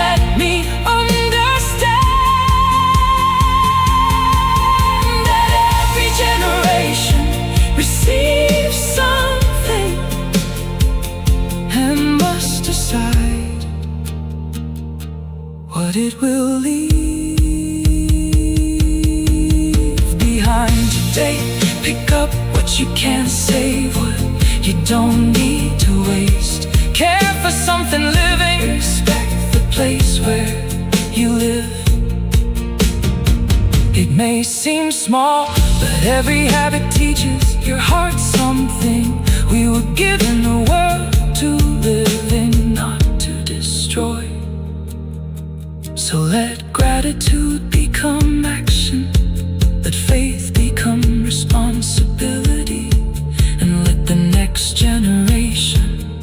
Let me understand that every generation receives something and must decide what it will leave behind. Today, pick up what you can't save, what you don't need to waste. Care for something living. Respect the place where you live. It may seem small, but every habit teaches your heart something. We were given the world to live in, not to destroy. So let gratitude become action. Let faith become responsibility. And let the next generation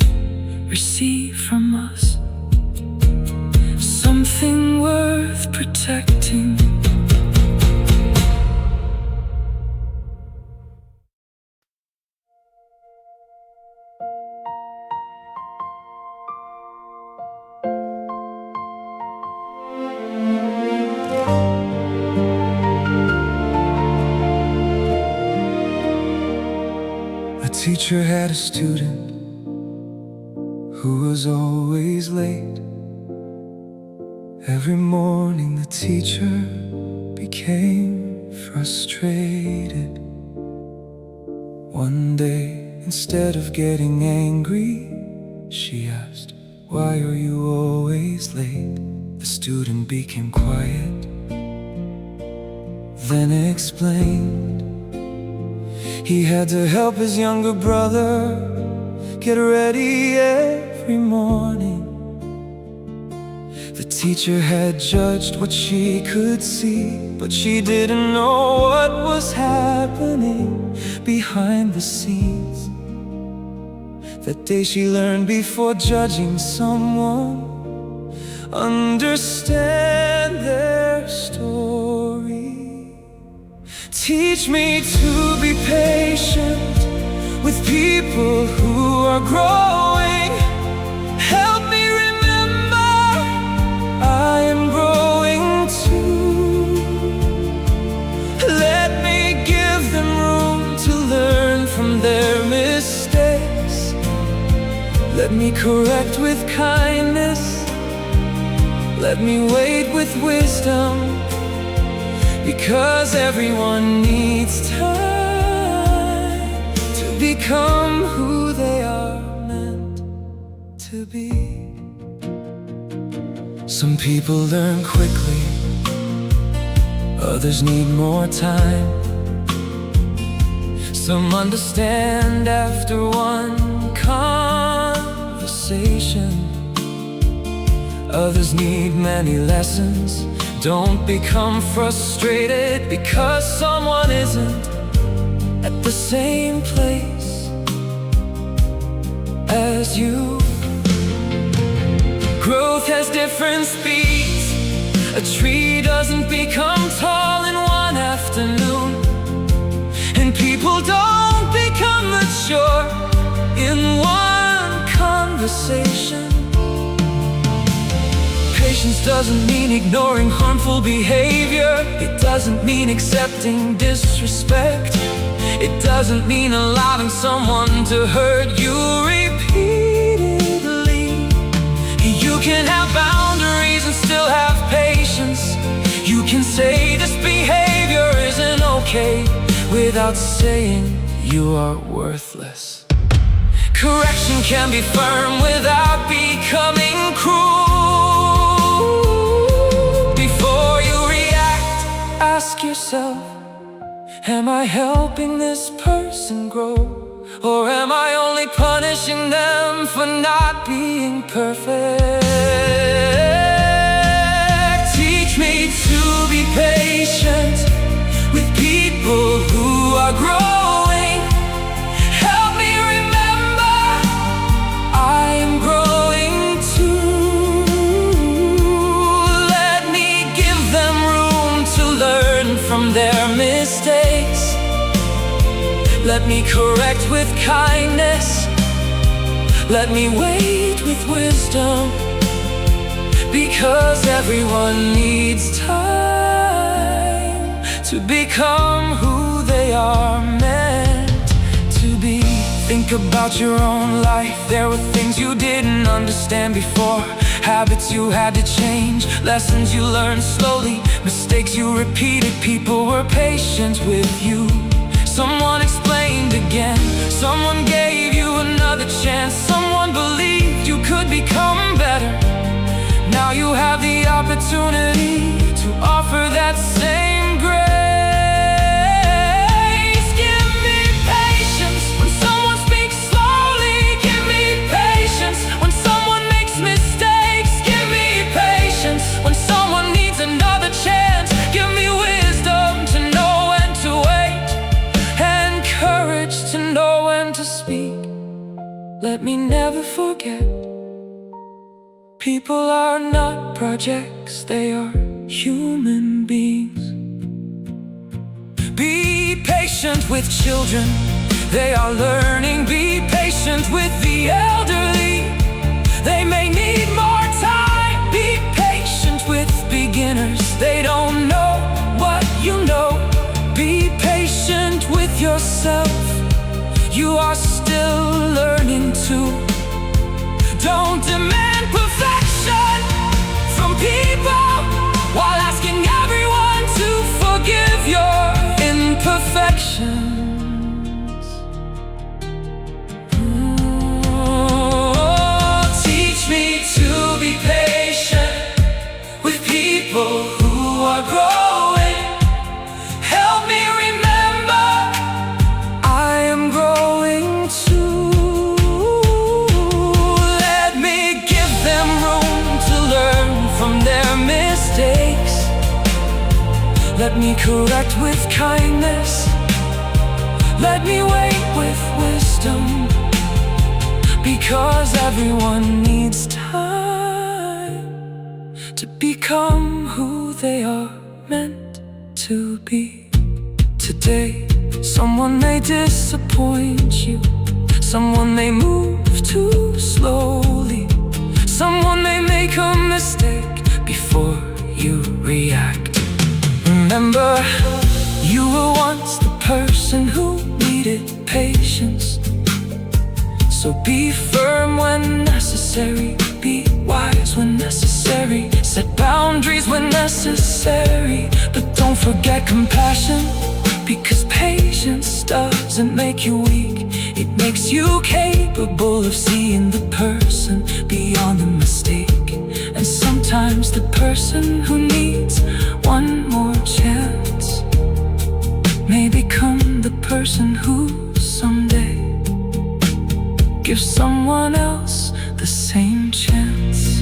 receive from us something worth protecting. teacher had a student who was always late. Every morning the teacher became frustrated. One day, instead of getting angry, she asked, "Why are you always late?" The student became quiet, then explained he had to help his younger brother get ready every morning. The teacher had judged what she could see, but she didn't know what was happening behind the scenes. That day she learned, before judging someone, understand their story. Teach me to be patient with people who are growing. Help me remember I am growing too. Let me give them room to learn from their mistakes. Let me correct with kindness. Let me wait with wisdom, because everyone needs time to become who they are meant to be. Some people learn quickly, others need more time. Some understand after one conversation, others need many lessons. Don't become frustrated because someone isn't at the same place as you. Growth has different speeds. A tree doesn't become tall in one afternoon, and people don't become mature in one conversation. Patience doesn't mean ignoring harmful behavior. It doesn't mean accepting disrespect. It doesn't mean allowing someone to hurt you repeatedly. You can have boundaries and still have patience. You can say this behavior isn't okay without saying you are worthless. Correction can be firm without becoming cruel. Ask yourself, am I helping this person grow? Or am I only punishing them for not being perfect? Teach me to be patient with people who are growing. Help me remember I am growing too. Let me give them room to learn from their mistakes. Let me correct with kindness. Let me wait with wisdom, because everyone needs time to become who they are meant to be. Think about your own life. There were things you didn't understand before, habits you had to change, lessons you learned slowly, mistakes you repeated. People were patient with you. Someone explained again. Someone gave you another chance. Someone believed you could become better. Now you have the opportunity to offer that same grace. Give me patience when someone speaks slowly. Give me patience when someone makes mistakes. Give me patience when someone needs another chance. Give me wisdom to know when to wait, and courage to know when to speak. Let me never forget, people are not projects, they are human beings. Be patient with children, they are learning. Be patient with the elderly, they may need more time. Be patient with beginners, they don't know what you know. Be patient with yourself, you are still learning to. Don't demand perfection from people while asking everyone to forgive your imperfections. Teach me to be patient with people who are growing. Help me remember I am growing too. Let me give them room to learn from their mistakes. Let me correct with kindness. Let me wait with wisdom, because everyone needs time to become who they are meant to be. Today, someone may disappoint you. Someone may move too slowly. Someone may make a mistake before you react. Remember, you were once the person who needed patience. So be firm when necessary, be wise when necessary, set boundaries when necessary. But don't forget compassion, because patience doesn't make you weak. It makes you capable of seeing the person beyond the mistake. And sometimes the person who needs one more chance may become the person who someday give someone else the same chance.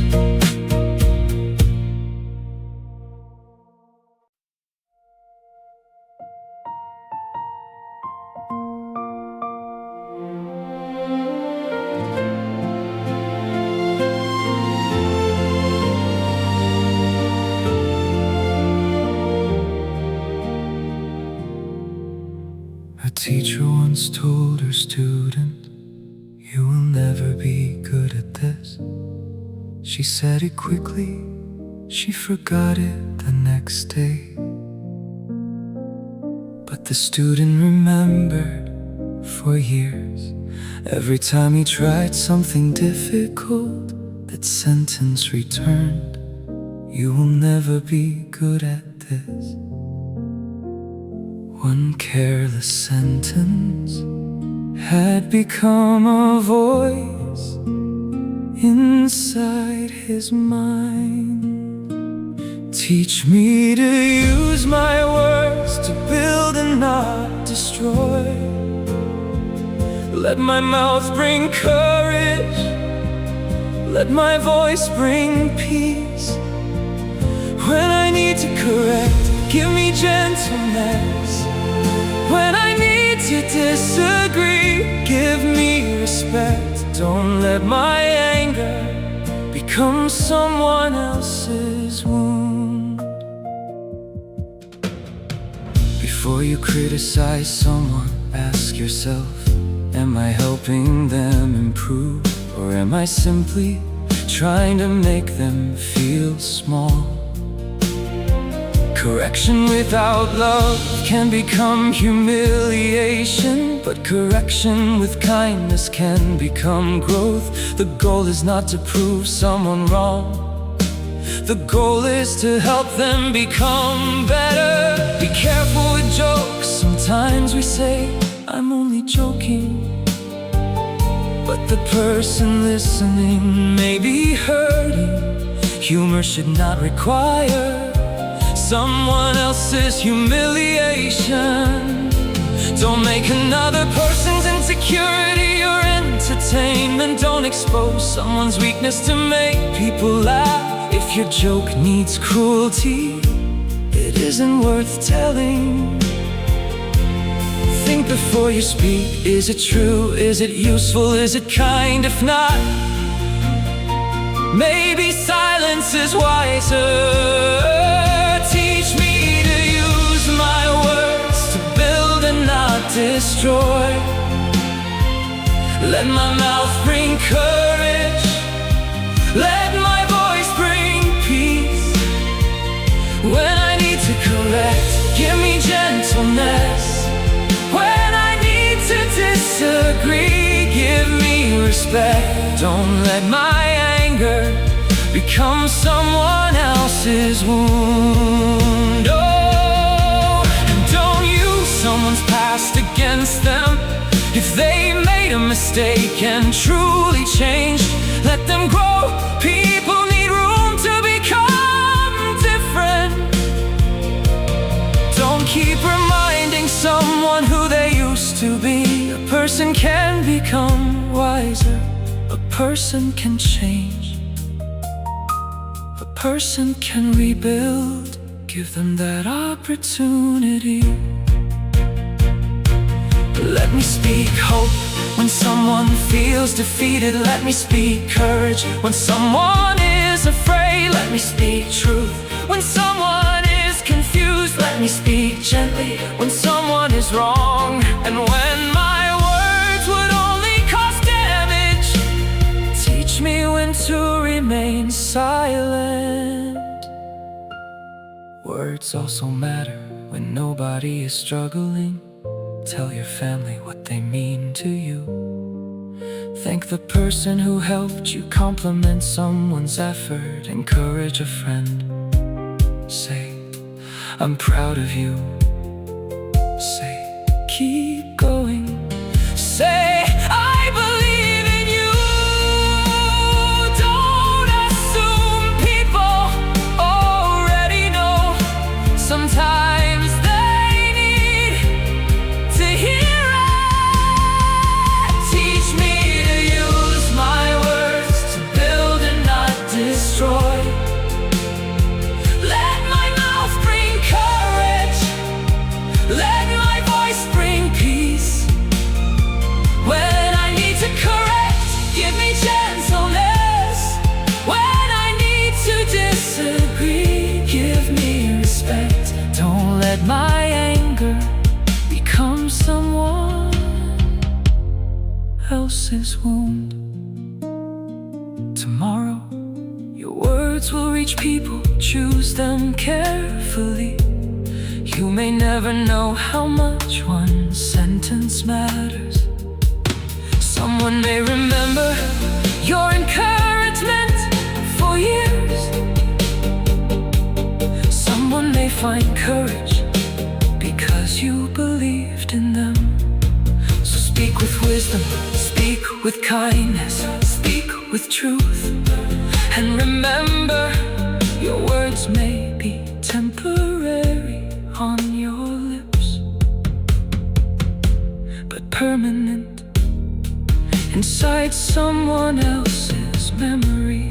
A teacher once told her student, "You will never be good at this." She said it quickly, she forgot it the next day. But the student remembered for years. Every time he tried something difficult, that sentence returned, "You will never be good at this." One careless sentence had become a voice inside his mind. Teach me to use my words to build and not destroy. Let my mouth bring courage, let my voice bring peace. When I need to correct, give me gentleness. When I need to disagree, give me respect. Don't let my anger become someone else's wound. Before you criticize someone, ask yourself, am I helping them improve? Or am I simply trying to make them feel small? Correction without love can become humiliation, but correction with kindness can become growth. The goal is not to prove someone wrong. The goal is to help them become better. Be careful with jokes. Sometimes we say, "I'm only joking," but the person listening may be hurting. Humor should not require someone else's humiliation. Don't make another person's insecurity your entertainment. Don't expose someone's weakness to make people laugh. If your joke needs cruelty, it isn't worth telling. Think before you speak. Is it true? Is it useful? Is it kind? If not, maybe silence is wiser. Teach me to use my words to build and not destroy. Let my mouth bring courage, let my voice bring peace. When I need to correct, give me gentleness. When I need to disagree, respect. Don't let my anger become someone else's wound. Oh, and don't use someone's past against them. If they made a mistake and truly changed, let them grow. People need room to become different. Don't keep reminding someone who they used to be. A person can become wiser. A person can change. A person can rebuild. Give them that opportunity. Let me speak hope when someone feels defeated. Let me speak courage when someone is afraid. Let me speak truth when someone is confused. Let me speak gently when someone is wrong. And when my words would only cause damage, teach me when to remain silent. Words also matter when nobody is struggling. Tell your family what they mean to you. Thank the person who helped you. Compliment someone's effort. Encourage a friend. Say, I'm proud of you. Say, keep going. Say, I believe in you. Don't assume people already know. Sometimes they need to hear it. Teach me to use my words to build and not destroy. Let my mouth bring courage. Let my voice bring peace. When I need to correct, give me gentleness. When I need to disagree, give me respect. Don't let my anger become someone else's wound. Tomorrow, your words will reach people. Choose them carefully. You may never know how much one sentence matters. Someone may remember your encouragement for years. Someone may find courage because you believed in them. So speak with wisdom, speak with kindness, speak with truth. And remember, your words may be temporary on your lips, but permanent inside someone else's memory.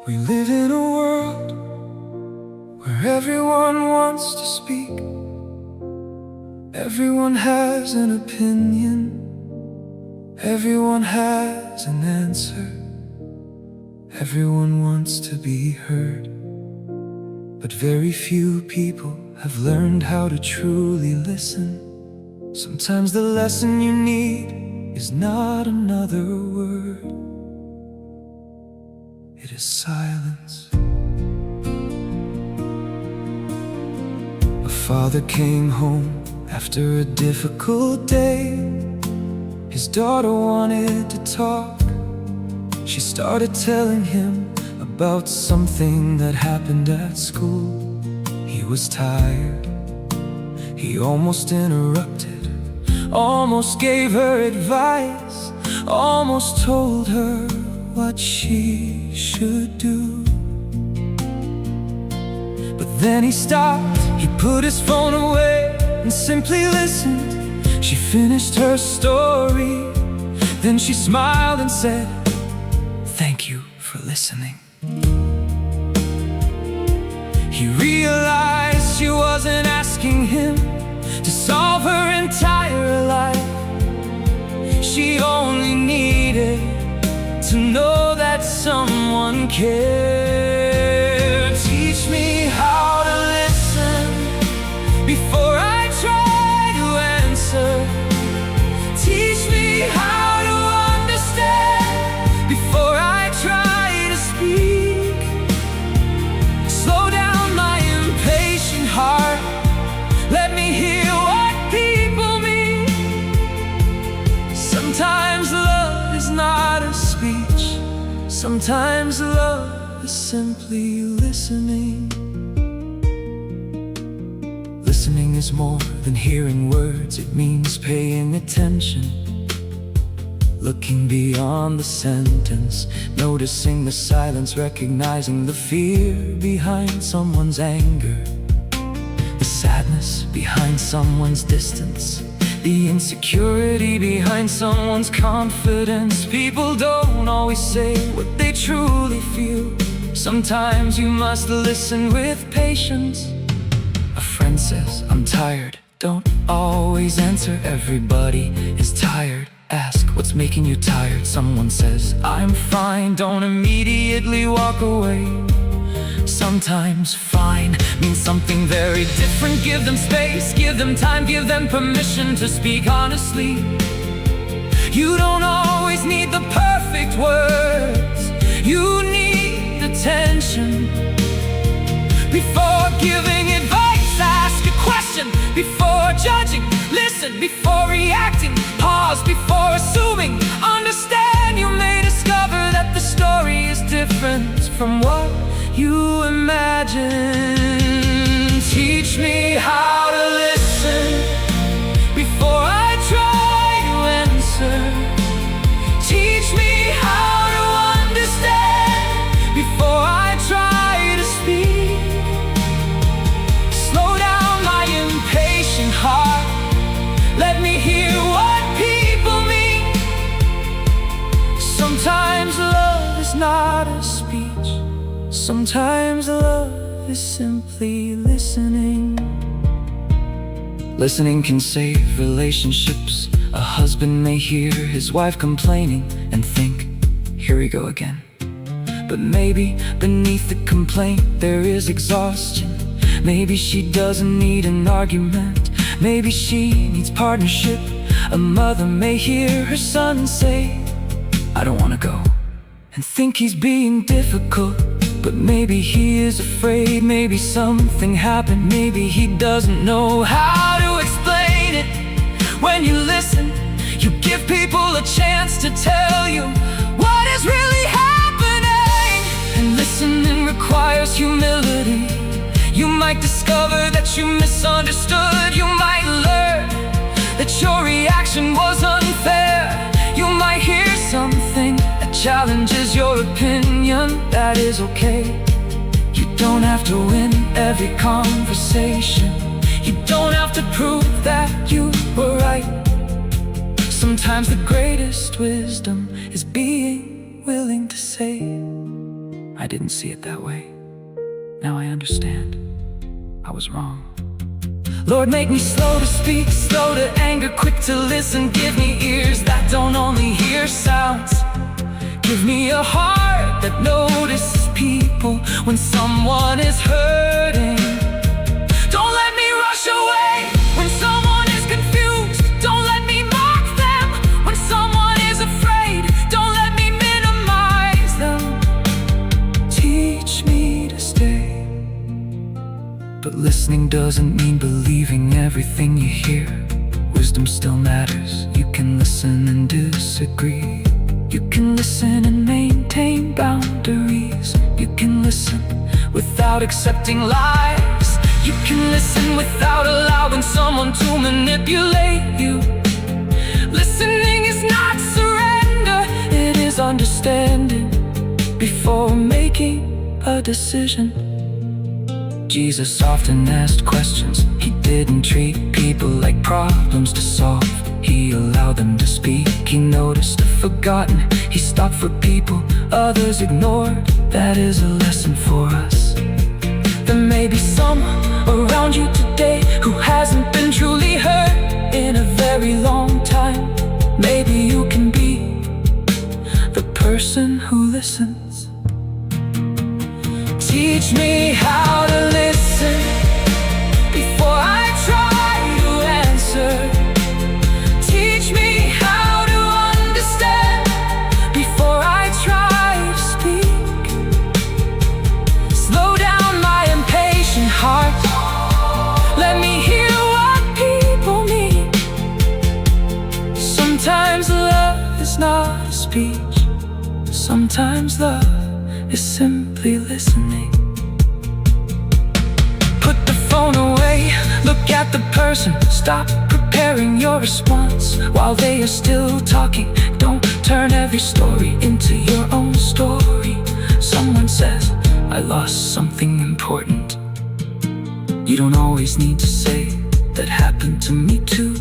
We live in a world where everyone wants to speak. Everyone has an opinion. Everyone has an answer. Everyone wants to be heard. But very few people have learned how to truly listen. Sometimes the lesson you need is not another word. It is silence. A father came home after a difficult day. His daughter wanted to talk. She started telling him about something that happened at school. He was tired. He almost interrupted, almost gave her advice, almost told her what she should do. But then he stopped. He put his phone away and simply listened. She finished her story. Then she smiled and said, "Thank you for listening." He realized she wasn't asking him to solve her entire life. She only needed to know that someone cared. Teach me how to listen before I try to answer. Teach me how to understand before I try to speak. Sometimes love is simply listening. Listening is more than hearing words, it means paying attention. Looking beyond the sentence, noticing the silence, recognizing the fear behind someone's anger, the sadness behind someone's distance, the insecurity behind someone's confidence. People don't always say what they truly feel. Sometimes you must listen with patience. A friend says, "I'm tired." Don't always answer. Everybody is tired. Ask, what's making you tired? Someone says, "I'm fine." Don't immediately walk away. Sometimes fine means something very different. Give them space, give them time, give them permission to speak honestly. You don't always need the perfect words, you need attention. Before giving advice, ask a question. Before judging, listen. Before reacting, pause. Before assuming, understand. You may discover that the story is different from what you imagine. Teach me how to listen before I try to answer. Teach me how to understand before I try to speak. Slow down my impatient heart. Let me hear what people mean. Sometimes love is not a speech. Sometimes love is simply listening. Listening can save relationships. A husband may hear his wife complaining and think, "Here we go again." But maybe beneath the complaint there is exhaustion. Maybe she doesn't need an argument. Maybe she needs partnership. A mother may hear her son say, "I don't want to go," and think he's being difficult. But maybe he is afraid, maybe something happened, maybe he doesn't know how to explain it. When you listen, you give people a chance to tell you what is really happening. And listening requires humility. You might discover that you misunderstood. You might learn that your reaction was unfair. You might hear something that challenges your opinion. That is okay. You don't have to win every conversation. You don't have to prove that you were right. Sometimes the greatest wisdom is being willing to say, "I didn't see it that way. Now I understand. I was wrong." Lord, make me slow to speak, slow to anger, quick to listen. Give me ears that don't only hear sounds. Give me a heart that notices people when someone is hurting. Don't let me rush away when someone is confused. Don't let me mock them when someone is afraid. Don't let me minimize them. Teach me to stay. But listening doesn't mean believing everything you hear. Wisdom still matters. You can listen and disagree. You can listen and maintain boundaries. You can listen without accepting lies. You can listen without allowing someone to manipulate you. Listening is not surrender, it is understanding before making a decision. Jesus often asked questions. He didn't treat people like problems to solve. He allowed them to speak. He noticed the forgotten. He stopped for people others ignored. That is a lesson for us. There may be someone around you today who hasn't been truly hurt in a very long time. Maybe you can be the person who listens. Teach me how to listen before I try to answer. Teach me how to understand before I try to speak. Slow down my impatient heart. Let me hear what people mean. Sometimes love is not a speech. Sometimes love is simply listening. Put the phone away, look at the person. Stop preparing your response while they are still talking. Don't turn every story into your own story. Someone says, I lost something important. You don't always need to say, that happened to me too.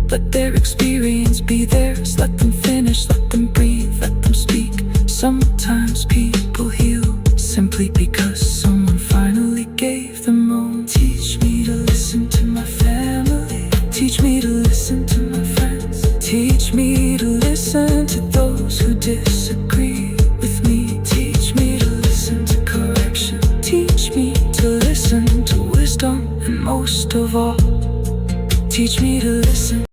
Let their experience be theirs. Let them finish, let them breathe, let them speak. Sometimes people heal simply because someone finally gave them all. Teach me to listen to my family. Teach me to listen to my friends. Teach me to listen to those who disagree with me. Teach me to listen to correction. Teach me to listen to wisdom. And most of all, teach me to